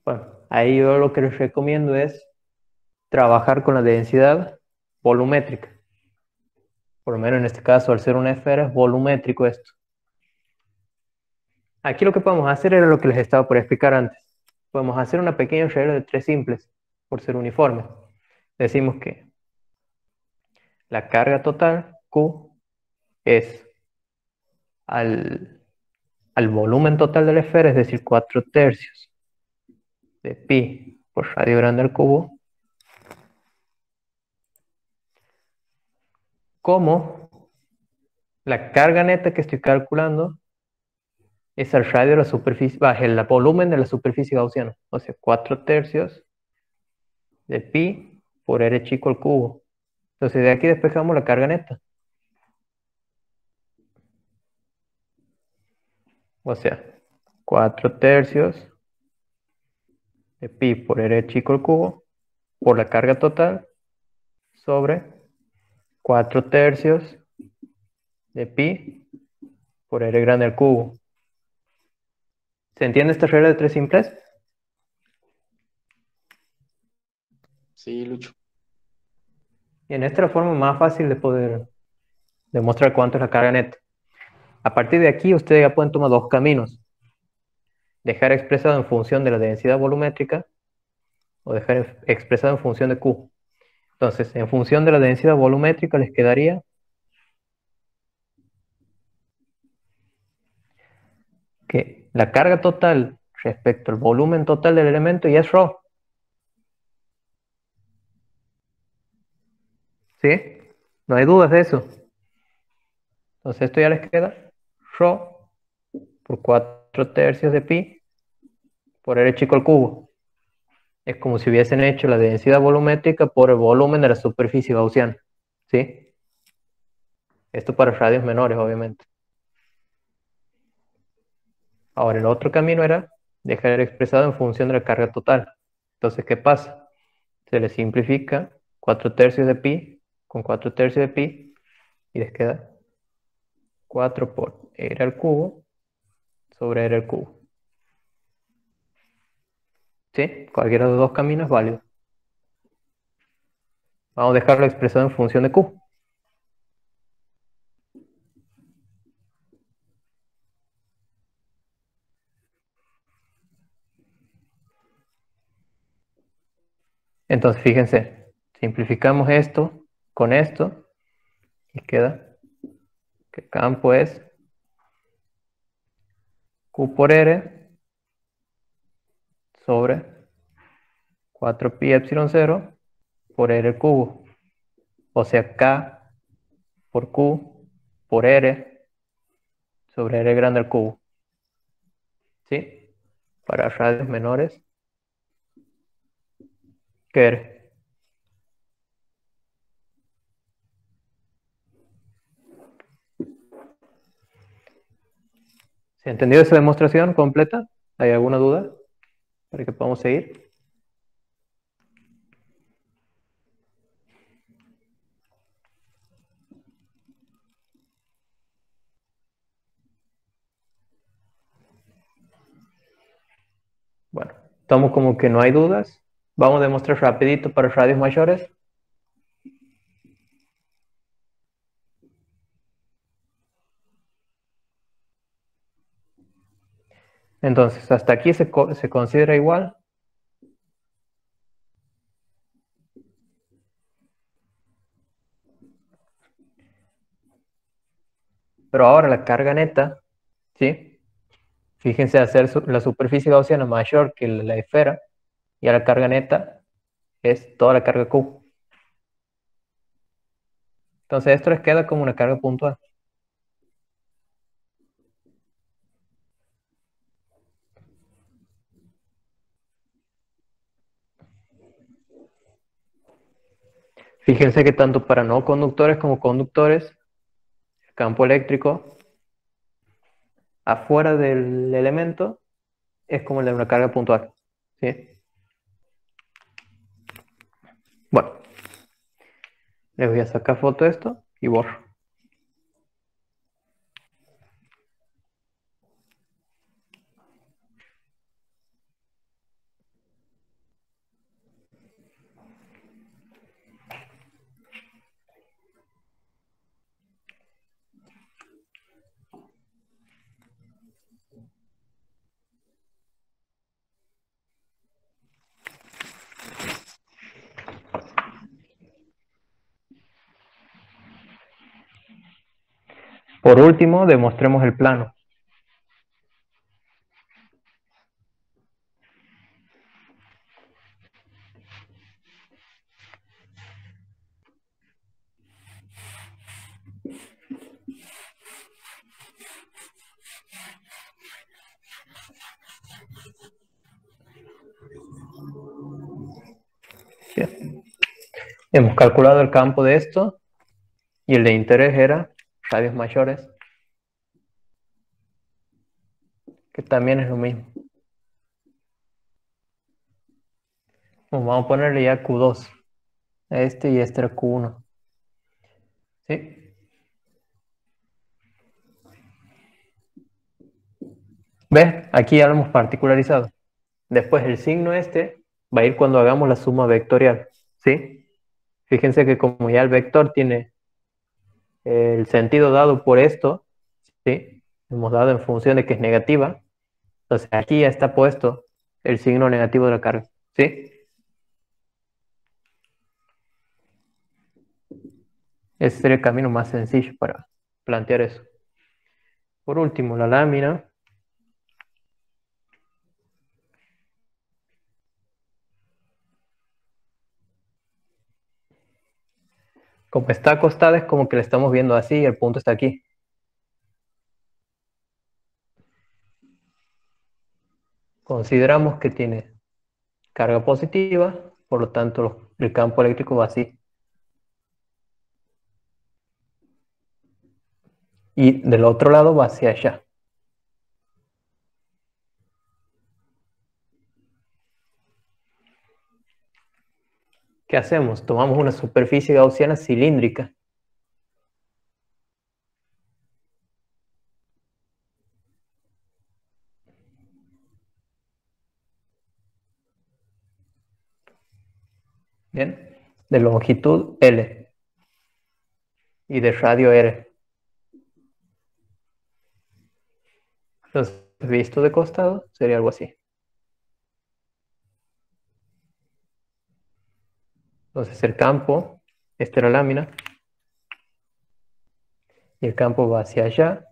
Bueno, ahí yo lo que les recomiendo es trabajar con la densidad volumétrica. Por lo menos en este caso, al ser una esfera, es volumétrico esto. Aquí lo que podemos hacer era lo que les estaba por explicar antes. Podemos hacer una pequeña regla de 3 simples, por ser uniforme. Decimos que la carga total, Q, es al volumen total de la esfera, es decir, 4/3 de pi por radio grande al cubo, como la carga neta que estoy calculando es al radio de la superficie, el volumen de la superficie gaussiana, o sea, 4/3 de pi por r chico al cubo. Entonces de aquí despejamos la carga neta. O sea, 4/3 de pi por r chico al cubo por la carga total sobre 4/3 de pi por r grande al cubo. ¿Se entiende esta regla de 3 simples? Sí, Lucho. Y en esta es la forma más fácil de poder demostrar cuánto es la carga neta. A partir de aquí ustedes ya pueden tomar dos caminos. Dejar expresado en función de la densidad volumétrica o dejar expresado en función de Q. Entonces, en función de la densidad volumétrica les quedaría que la carga total respecto al volumen total del elemento ya es ρ. ¿Sí? No hay dudas de eso. Entonces esto ya les queda ρ por 4/3 de pi por r chico al cubo. Es como si hubiesen hecho la densidad volumétrica por el volumen de la superficie gaussiana. ¿Sí? Esto para radios menores, obviamente. Ahora, el otro camino era dejar expresado en función de la carga total. Entonces, ¿qué pasa? Se le simplifica 4/3 de pi con 4/3 de pi y les queda 4 por r al cubo sobre r al cubo. ¿Sí? Cualquiera de los dos caminos es válido. Vamos a dejarlo expresado en función de q. Entonces, fíjense, simplificamos esto con esto y queda que el campo es q por r sobre 4pi epsilon 0 por r al cubo. O sea, k por q por r sobre r grande al cubo. ¿Sí? Para radios menores que r. ¿Se ha entendido esa demostración completa? ¿Hay alguna duda para que podamos seguir? Bueno, estamos como que no hay dudas. Vamos a demostrar rapidito para radios mayores. Entonces, hasta aquí se considera igual. Pero ahora la carga neta, ¿sí? Fíjense, hacer la superficie gaussiana mayor que la esfera, y a la carga neta es toda la carga Q. Entonces esto les queda como una carga puntual. Fíjense que tanto para no conductores como conductores, el campo eléctrico afuera del elemento es como el de una carga puntual. ¿Sí? Bueno, les voy a sacar foto de esto y borro. Por último, demostremos el plano. Bien. Hemos calculado el campo de esto y el de interés era radios mayores, que también es lo mismo. Vamos a ponerle ya Q2 a este y este era Q1. ¿Sí? ¿Ves? Aquí ya lo hemos particularizado. Después el signo este va a ir cuando hagamos la suma vectorial. ¿Sí? Fíjense que como ya el vector tiene el sentido dado por esto, ¿sí? Hemos dado en función de que es negativa. Entonces aquí ya está puesto el signo negativo de la carga. ¿Sí? Ese sería el camino más sencillo para plantear eso. Por último, la lámina. Como está acostada es como que la estamos viendo así y el punto está aquí. Consideramos que tiene carga positiva, por lo tanto el campo eléctrico va así. Y del otro lado va hacia allá. ¿Qué hacemos? Tomamos una superficie gaussiana cilíndrica. Bien, de longitud L y de radio R. Entonces, visto de costado, sería algo así. Entonces el campo, esta era la lámina, y el campo va hacia allá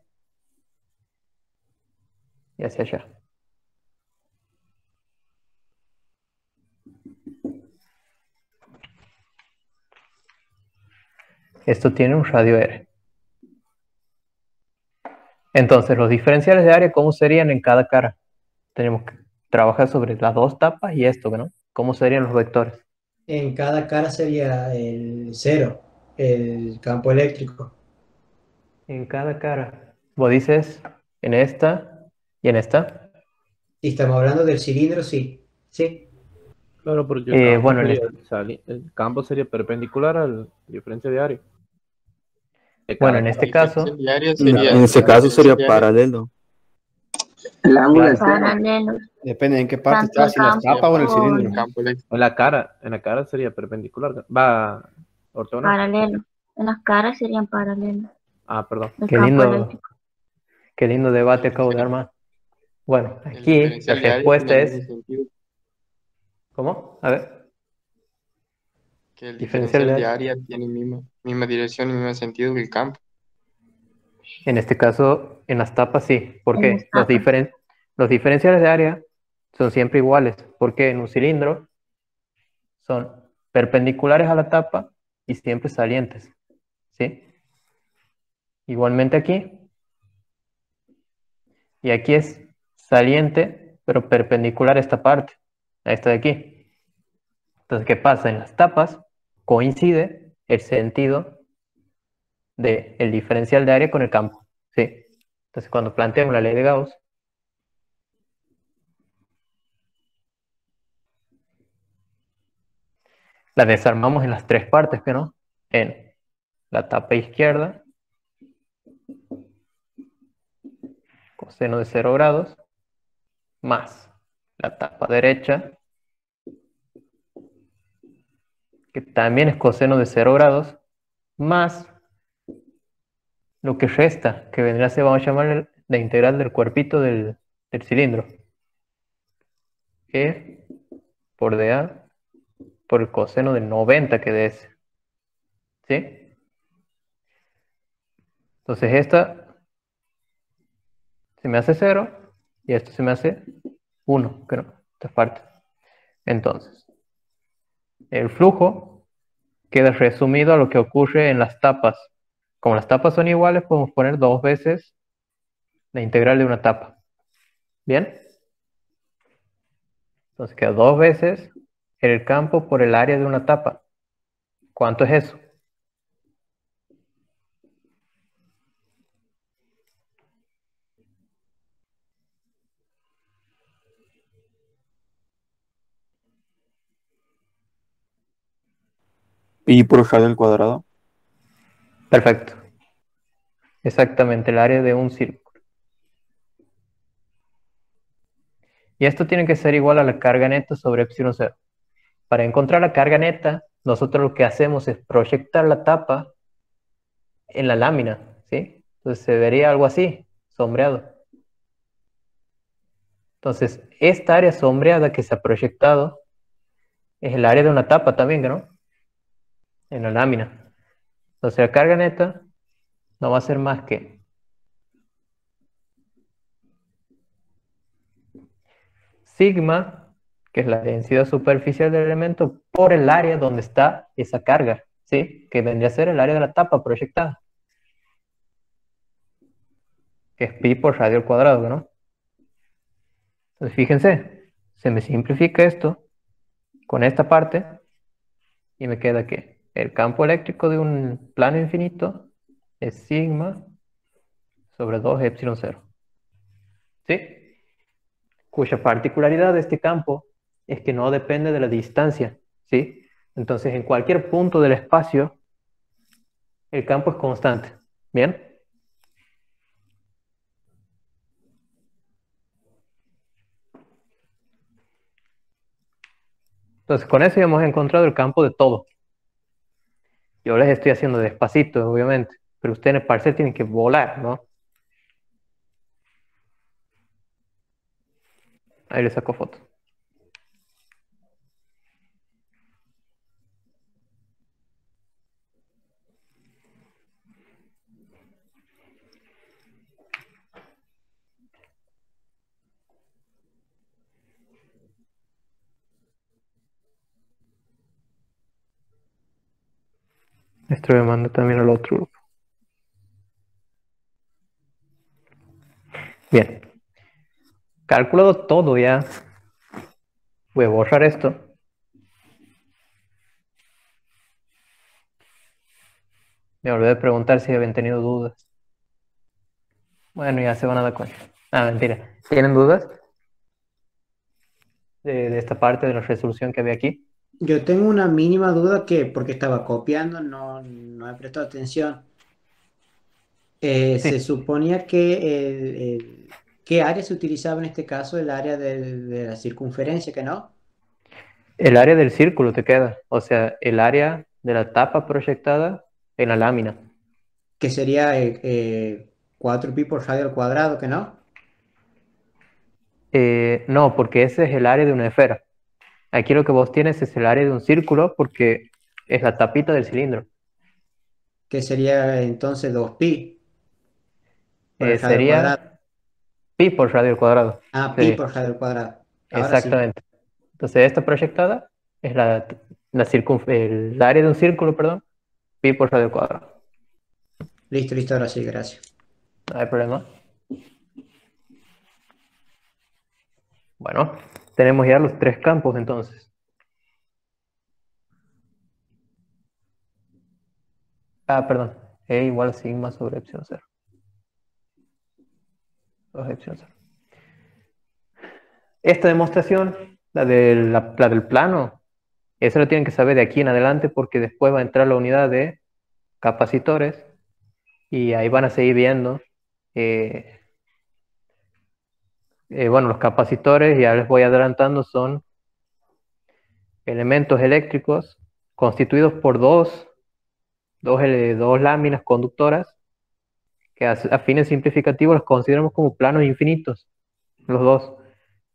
y hacia allá. Esto tiene un radio R. Entonces, los diferenciales de área, ¿cómo serían en cada cara? Tenemos que trabajar sobre las dos tapas y esto, ¿no? ¿Cómo serían los vectores? En cada cara sería el cero, el campo eléctrico. En cada cara. Vos dices en esta y en esta. Si estamos hablando del cilindro, sí. Sí. Claro, porque el campo, bueno, el campo sería perpendicular al diferencia de área. Bueno, en este caso, en ese caso sería paralelo. El ángulo es Paralelo. Depende en qué parte Tanto estás, en la campo tapa o en el como- cilindro. En la cara sería perpendicular. Va ortogonal. Paralelo. En las caras serían paralelos. Ah, perdón. El qué campo lindo, eléctrico. qué lindo debate acabo de armar. Bueno, El aquí la diferencial de área respuesta tiene el es... mismo sentido. ¿Cómo? A ver. Que el Diferencial diferencial de de área tiene misma dirección y mismo sentido que el campo. En este caso, en las tapas sí. ¿Por En qué? las tapas. Los diferenciales de área son siempre iguales. Porque en un cilindro son perpendiculares a la tapa y siempre salientes. ¿Sí? Igualmente aquí. Y aquí es saliente, pero perpendicular a esta parte. A esta de aquí. Entonces, ¿qué pasa? En las tapas coincide el sentido del diferencial de área con el campo. ¿Sí? Entonces, cuando planteamos la ley de Gauss, la desarmamos en las tres partes, ¿que no? En la tapa izquierda, coseno de 0 grados, más la tapa derecha, que también es coseno de 0 grados, más lo que resta, que vendrá a ser, vamos a llamarle la integral del cuerpito del cilindro, que por dA por el coseno de 90 que de ese. ¿Sí? Entonces esta se me hace 0 y esto se me hace 1, que no, esta parte. Entonces, el flujo queda resumido a lo que ocurre en las tapas. Como las tapas son iguales, podemos poner dos veces la integral de una tapa. ¿Bien? Entonces queda dos veces el campo por el área de una tapa. ¿Cuánto es eso? Pi por radio al cuadrado. Perfecto. Exactamente, el área de un círculo. Y esto tiene que ser igual a la carga neta sobre epsilon 0. Para encontrar la carga neta, nosotros lo que hacemos es proyectar la tapa en la lámina, ¿sí? Entonces se vería algo así, sombreado. Entonces, esta área sombreada que se ha proyectado es el área de una tapa también, ¿no? En la lámina. Entonces la carga neta no va a ser más que sigma, que es la densidad superficial del elemento, por el área donde está esa carga, ¿sí? Que vendría a ser el área de la tapa proyectada, que es pi por radio al cuadrado, ¿no? Entonces fíjense, se me simplifica esto con esta parte y me queda que el campo eléctrico de un plano infinito es sigma sobre 2 epsilon 0, ¿sí? Cuya particularidad de este campo es que no depende de la distancia, ¿sí? Entonces, en cualquier punto del espacio, el campo es constante. ¿Bien? Entonces, con eso ya hemos encontrado el campo de todo. Yo les estoy haciendo despacito, obviamente, pero ustedes en el parcial tienen que volar, ¿no? Ahí les saco foto. Esto me manda también al otro grupo. Bien. Calculado todo ya. Voy a borrar esto. Me olvidé de preguntar si habían tenido dudas. Bueno, ya se van a dar cuenta. Ah, mentira. ¿Tienen dudas de esta parte de la resolución que había aquí? Yo tengo una mínima duda que, porque estaba copiando, no he prestado atención. Se suponía que ¿qué área se utilizaba en este caso? El área de la circunferencia, ¿que no? El área del círculo te queda. O sea, el área de la tapa proyectada en la lámina. Que sería 4pi por radio al cuadrado, ¿que no? No, porque ese es el área de una esfera. Aquí lo que vos tienes es el área de un círculo porque es la tapita del cilindro. Que sería entonces 2pi por el radio al Sería cuadrado. pi por radio al cuadrado. Ah, pi Sería. por radio al cuadrado. Ahora sí. Exactamente. Entonces esta proyectada es el área de un círculo, perdón, pi por radio al cuadrado. Listo, ahora sí, gracias. No hay problema. Bueno, tenemos ya los tres campos entonces. Perdón. E igual a sigma sobre epsilon 0. Sobre epsilon 0. Esta demostración, la del plano, eso lo tienen que saber de aquí en adelante porque después va a entrar la unidad de capacitores y ahí van a seguir viendo. Bueno, los capacitores, ya les voy adelantando, son elementos eléctricos constituidos por dos láminas conductoras que a fines simplificativos los consideramos como planos infinitos, los dos.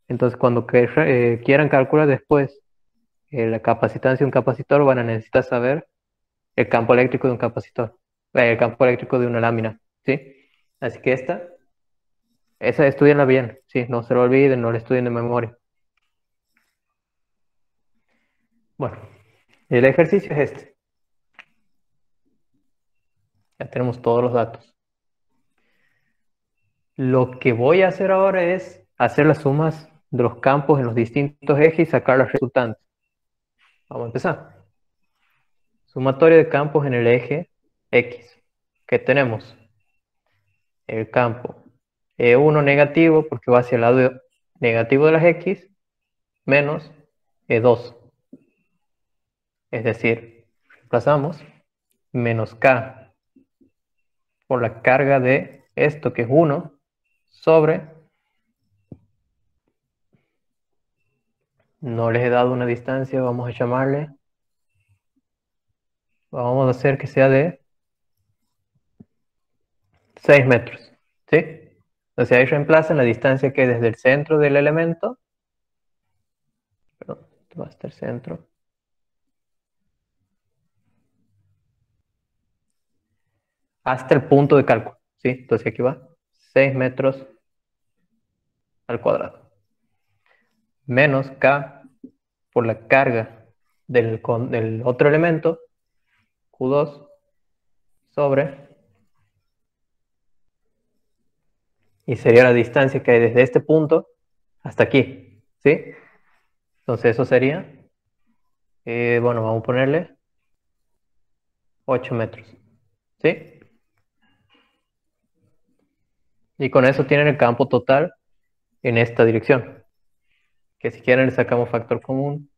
Entonces, cuando quieran calcular después la capacitancia de un capacitor, van a necesitar saber el campo eléctrico de un capacitor, el campo eléctrico de una lámina, ¿sí? Así que esa estudienla bien, ¿sí? No se lo olviden, no la estudien de memoria. Bueno, el ejercicio es este. Ya tenemos todos los datos. Lo que voy a hacer ahora es hacer las sumas de los campos en los distintos ejes y sacar las resultantes. Vamos a empezar. Sumatorio de campos en el eje X. ¿Qué tenemos? El campo E1 negativo, porque va hacia el lado negativo de las X, menos E2. Es decir, reemplazamos menos K por la carga de esto, que es 1, sobre, no les he dado una distancia, vamos a llamarle, vamos a hacer que sea de 6 metros, ¿sí? Entonces ahí reemplazan la distancia que hay desde el centro del elemento, perdón, esto va a estar centro, hasta el punto de cálculo, ¿sí? Entonces aquí va 6 metros al cuadrado, menos K por la carga del otro elemento, Q2, sobre, y sería la distancia que hay desde este punto hasta aquí, ¿sí? Entonces eso sería, bueno, vamos a ponerle 8 metros, ¿sí? Y con eso tienen el campo total en esta dirección, que si quieren le sacamos factor común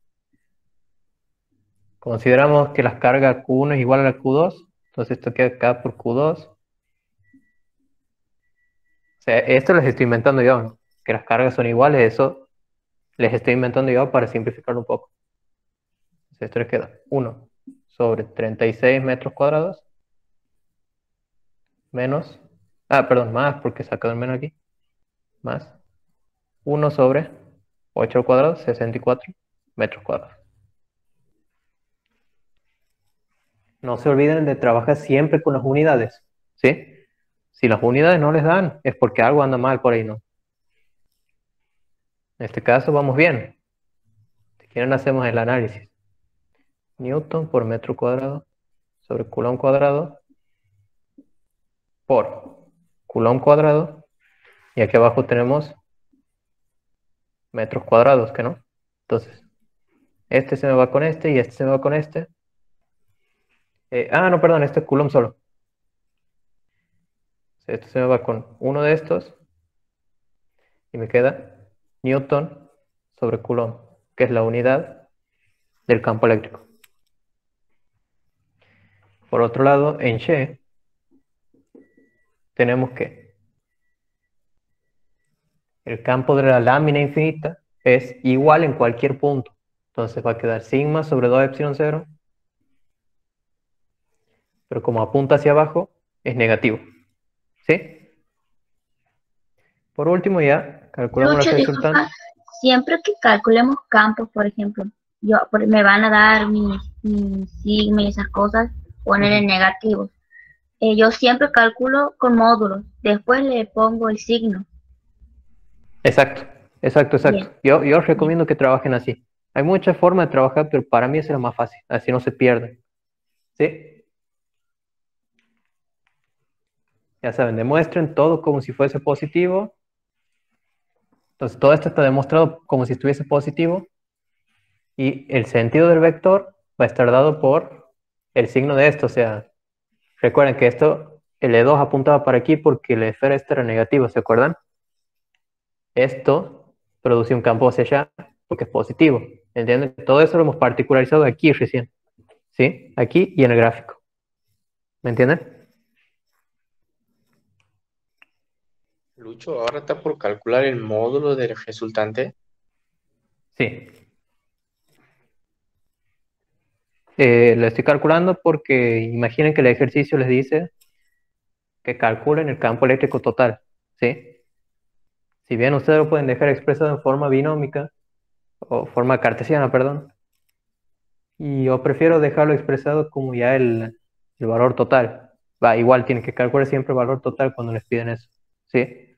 Consideramos que la carga Q1 es igual a la Q2, entonces esto queda K por Q2. O sea, esto les estoy inventando yo, ¿no? Que las cargas son iguales, eso les estoy inventando yo para simplificarlo un poco. Entonces esto les queda 1 sobre 36 metros cuadrados menos, perdón, más porque saco el menos aquí, más 1 sobre 8 al cuadrado, 64 metros cuadrados. No se olviden de trabajar siempre con las unidades, ¿sí? Si las unidades no les dan, es porque algo anda mal por ahí, ¿no? En este caso vamos bien. Si quieren hacemos el análisis. Newton por metro cuadrado sobre Coulomb cuadrado por Coulomb cuadrado. Y aquí abajo tenemos metros cuadrados, ¿que no? Entonces, este se me va con este y este se me va con este. No, perdón, este es Coulomb solo. Esto se me va con uno de estos. Y me queda Newton sobre Coulomb, que es la unidad del campo eléctrico. Por otro lado, en She, tenemos que el campo de la lámina infinita es igual en cualquier punto. Entonces va a quedar sigma sobre 2 epsilon 0. Pero como apunta hacia abajo, es negativo. ¿Sí? Por último ya, calculamos Lucho, la resultante. disculpa, siempre que calculemos campos, por ejemplo, me van a dar mis sigma y esas cosas, poner en negativos. Yo siempre calculo con módulos, después le pongo el signo. Exacto. Bien. Yo os recomiendo que trabajen así. Hay muchas formas de trabajar, pero para mí es la más fácil, así no se pierden. ¿Sí? Ya saben, demuestren todo como si fuese positivo. Entonces todo esto está demostrado como si estuviese positivo. Y el sentido del vector va a estar dado por el signo de esto. O sea, recuerden que esto, el E2 apuntaba para aquí porque la esfera esta era negativa, ¿se acuerdan? Esto produce un campo hacia allá porque es positivo. ¿Entienden? Todo eso lo hemos particularizado aquí recién. ¿Sí? Aquí y en el gráfico. ¿Me entienden? Lucho, ahora está por calcular el módulo del resultante. Sí. Lo estoy calculando porque imaginen que el ejercicio les dice que calculen el campo eléctrico total. ¿Sí? Si bien ustedes lo pueden dejar expresado en forma binómica, o forma cartesiana, perdón, y yo prefiero dejarlo expresado como ya el valor total. Igual tienen que calcular siempre el valor total cuando les piden eso. ¿Sí?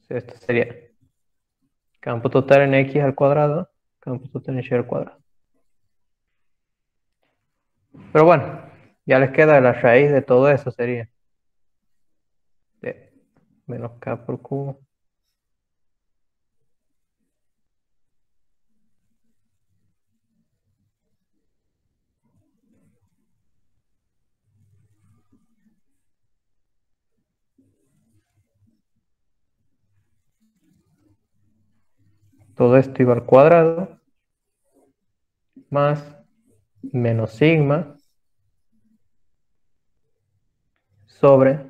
Esto sería campo total en x al cuadrado, campo total en y al cuadrado. Pero bueno, ya les queda la raíz de todo eso, sería de menos k por q. Todo esto iba al cuadrado, más menos sigma sobre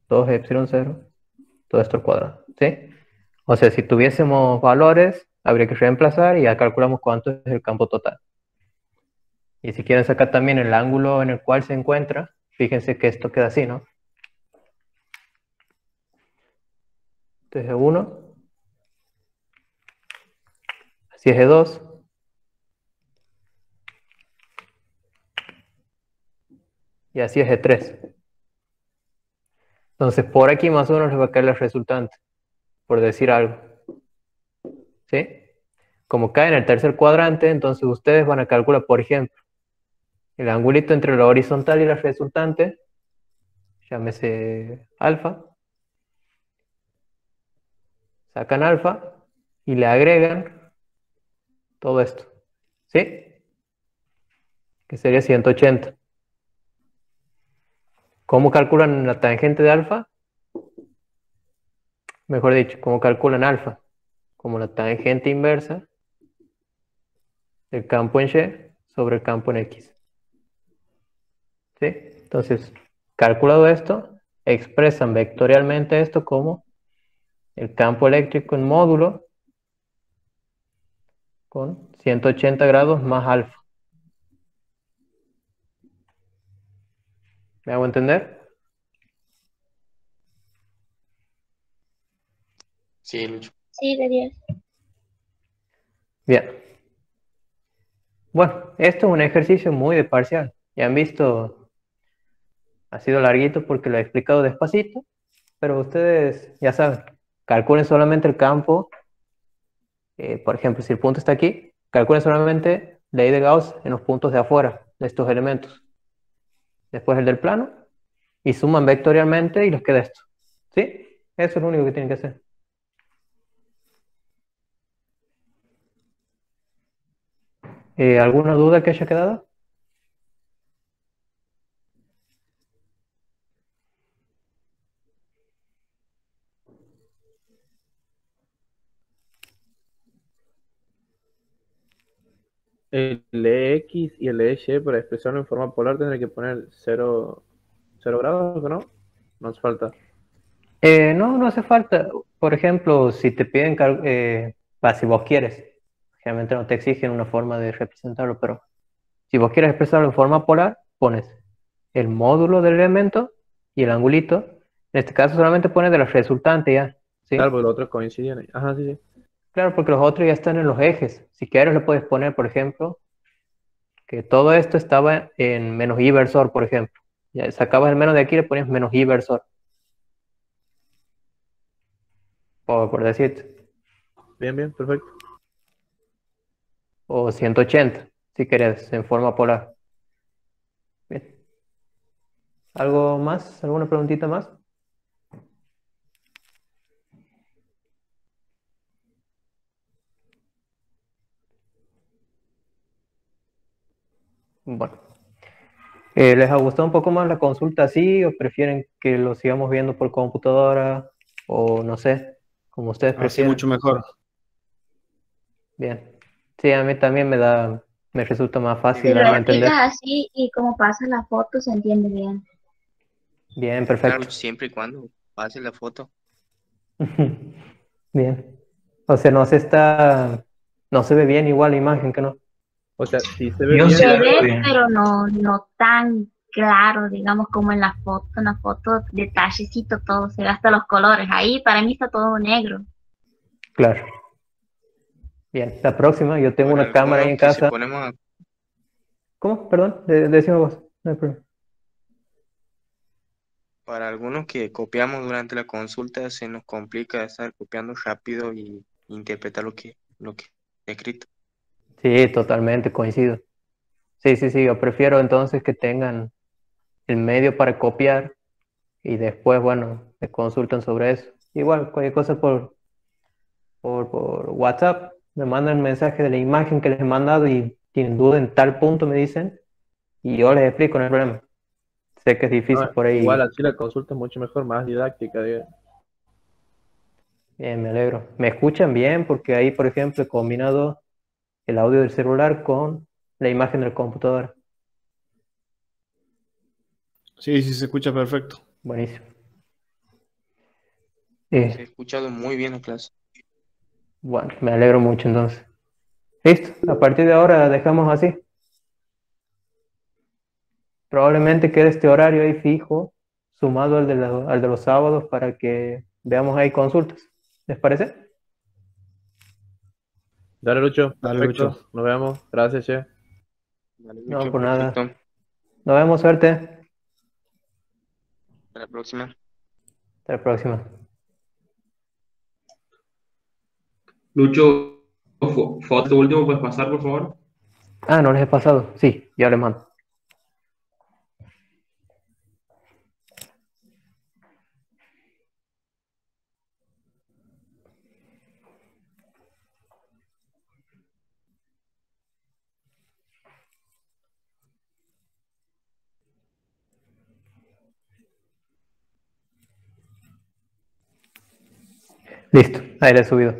2 epsilon 0, todo esto al cuadrado, ¿sí? O sea, si tuviésemos valores, habría que reemplazar y ya calculamos cuánto es el campo total. Y si quieren sacar también el ángulo en el cual se encuentra, fíjense que esto queda así, ¿no? Entonces es 1, así es de 2, y así es de 3. Entonces por aquí más o menos les va a caer la resultante, por decir algo. ¿Sí? Como cae en el tercer cuadrante, entonces ustedes van a calcular, por ejemplo, el angulito entre la horizontal y la resultante, llámese alfa, sacan alfa y le agregan todo esto, ¿sí? Que sería 180. ¿Cómo calculan la tangente de alfa? Mejor dicho, ¿cómo calculan alfa? Como la tangente inversa el campo en Y sobre el campo en X. ¿Sí? Entonces, calculado esto, expresan vectorialmente esto como el campo eléctrico en módulo con 180 grados más alfa. ¿Me hago entender? Sí, Lucho. Sí, de 10. Bien. Bueno, esto es un ejercicio muy de parcial. Ya han visto, ha sido larguito porque lo he explicado despacito, pero ustedes ya saben, calculen solamente el campo. Por ejemplo, si el punto está aquí, calculen solamente ley de Gauss en los puntos de afuera de estos elementos. Después el del plano y suman vectorialmente y les queda esto. ¿Sí? Eso es lo único que tienen que hacer. ¿Alguna duda que haya quedado? El EX y el EY para expresarlo en forma polar tendré que poner 0 grados, ¿no? No hace falta. No, no hace falta. Por ejemplo, si te piden, si vos quieres, generalmente no te exigen una forma de representarlo, pero si vos quieres expresarlo en forma polar, pones el módulo del elemento y el angulito. En este caso solamente pones de la resultante ya. ¿Sí? Claro, porque los otros coinciden ahí. Ajá, sí, sí. Claro, porque los otros ya están en los ejes. Si quieres le puedes poner, por ejemplo, que todo esto estaba en menos i versor, por ejemplo. Ya sacabas el menos de aquí y le ponías menos i versor. Por decirte. Bien, bien, perfecto. O 180, si querés, en forma polar. Bien. ¿Algo más? ¿Alguna preguntita más? Bueno. ¿Les ha gustado un poco más la consulta así o prefieren que lo sigamos viendo por computadora o no sé, como ustedes Así prefieran? mucho mejor. Bien. Sí, a mí también me resulta más Si fácil lo darme a entender. explicas así y como pasa la foto, se entiende bien. Bien, Claro, perfecto. siempre y cuando pase la foto. Bien. O sea, no se ve bien igual la imagen que no. O sea, sí se ve Yo bien. sí Se la veo ve, bien. pero no tan claro, digamos, como en la foto. En la foto, detallecito todo, se ve hasta los colores. Ahí para mí está todo negro. Claro. Bien, la próxima, yo tengo Para una cámara ahí algunos en que se casa. ponemos a ¿Cómo? Perdón, decime vos. No hay problema. Para algunos que copiamos durante la consulta se nos complica estar copiando rápido y interpretar lo que está escrito. Sí, totalmente, coincido. Sí, sí, sí, yo prefiero entonces que tengan el medio para copiar y después, bueno, me consultan sobre eso. Igual, cualquier cosa por WhatsApp, me mandan mensaje de la imagen que les he mandado y tienen duda en tal punto, me dicen, y yo les explico, no hay problema. Sé que es difícil por Igual ahí. así la consulta es mucho mejor, más didáctica, digamos. Bien, me alegro. ¿Me escuchan bien? Porque ahí, por ejemplo, he combinado el audio del celular con la imagen del computador. Sí, sí, se escucha perfecto. Buenísimo. Se ha escuchado muy bien la clase. Bueno, me alegro mucho entonces. Listo, a partir de ahora dejamos así. Probablemente quede este horario ahí fijo, sumado al de los sábados para que veamos ahí consultas. ¿Les parece? Dale, Lucho, Dale, perfecto. Lucho. Nos vemos. Gracias, che. Vale, No, Lucho, por nada. perfecto. Nos vemos, suerte. Hasta la próxima. Hasta la próxima. Lucho, foto último, ¿puedes pasar, por favor? Ah, no les he pasado. Sí, ya les mando. Listo, ahí les he subido.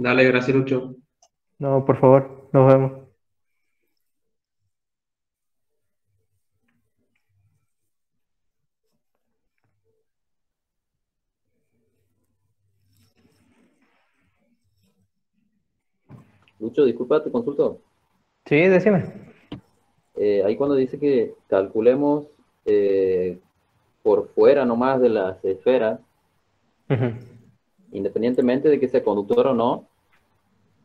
Dale, gracias, Lucho. No, por favor, nos vemos. Lucho, disculpa, te consulto. Sí, decime. Ahí cuando dice que calculemos por fuera nomás de las esferas, independientemente de que sea conductora o no,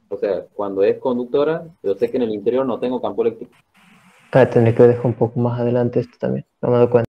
o sea, cuando es conductora, yo sé que en el interior no tengo campo eléctrico. Tendré que dejar un poco más adelante esto también, no me doy cuenta.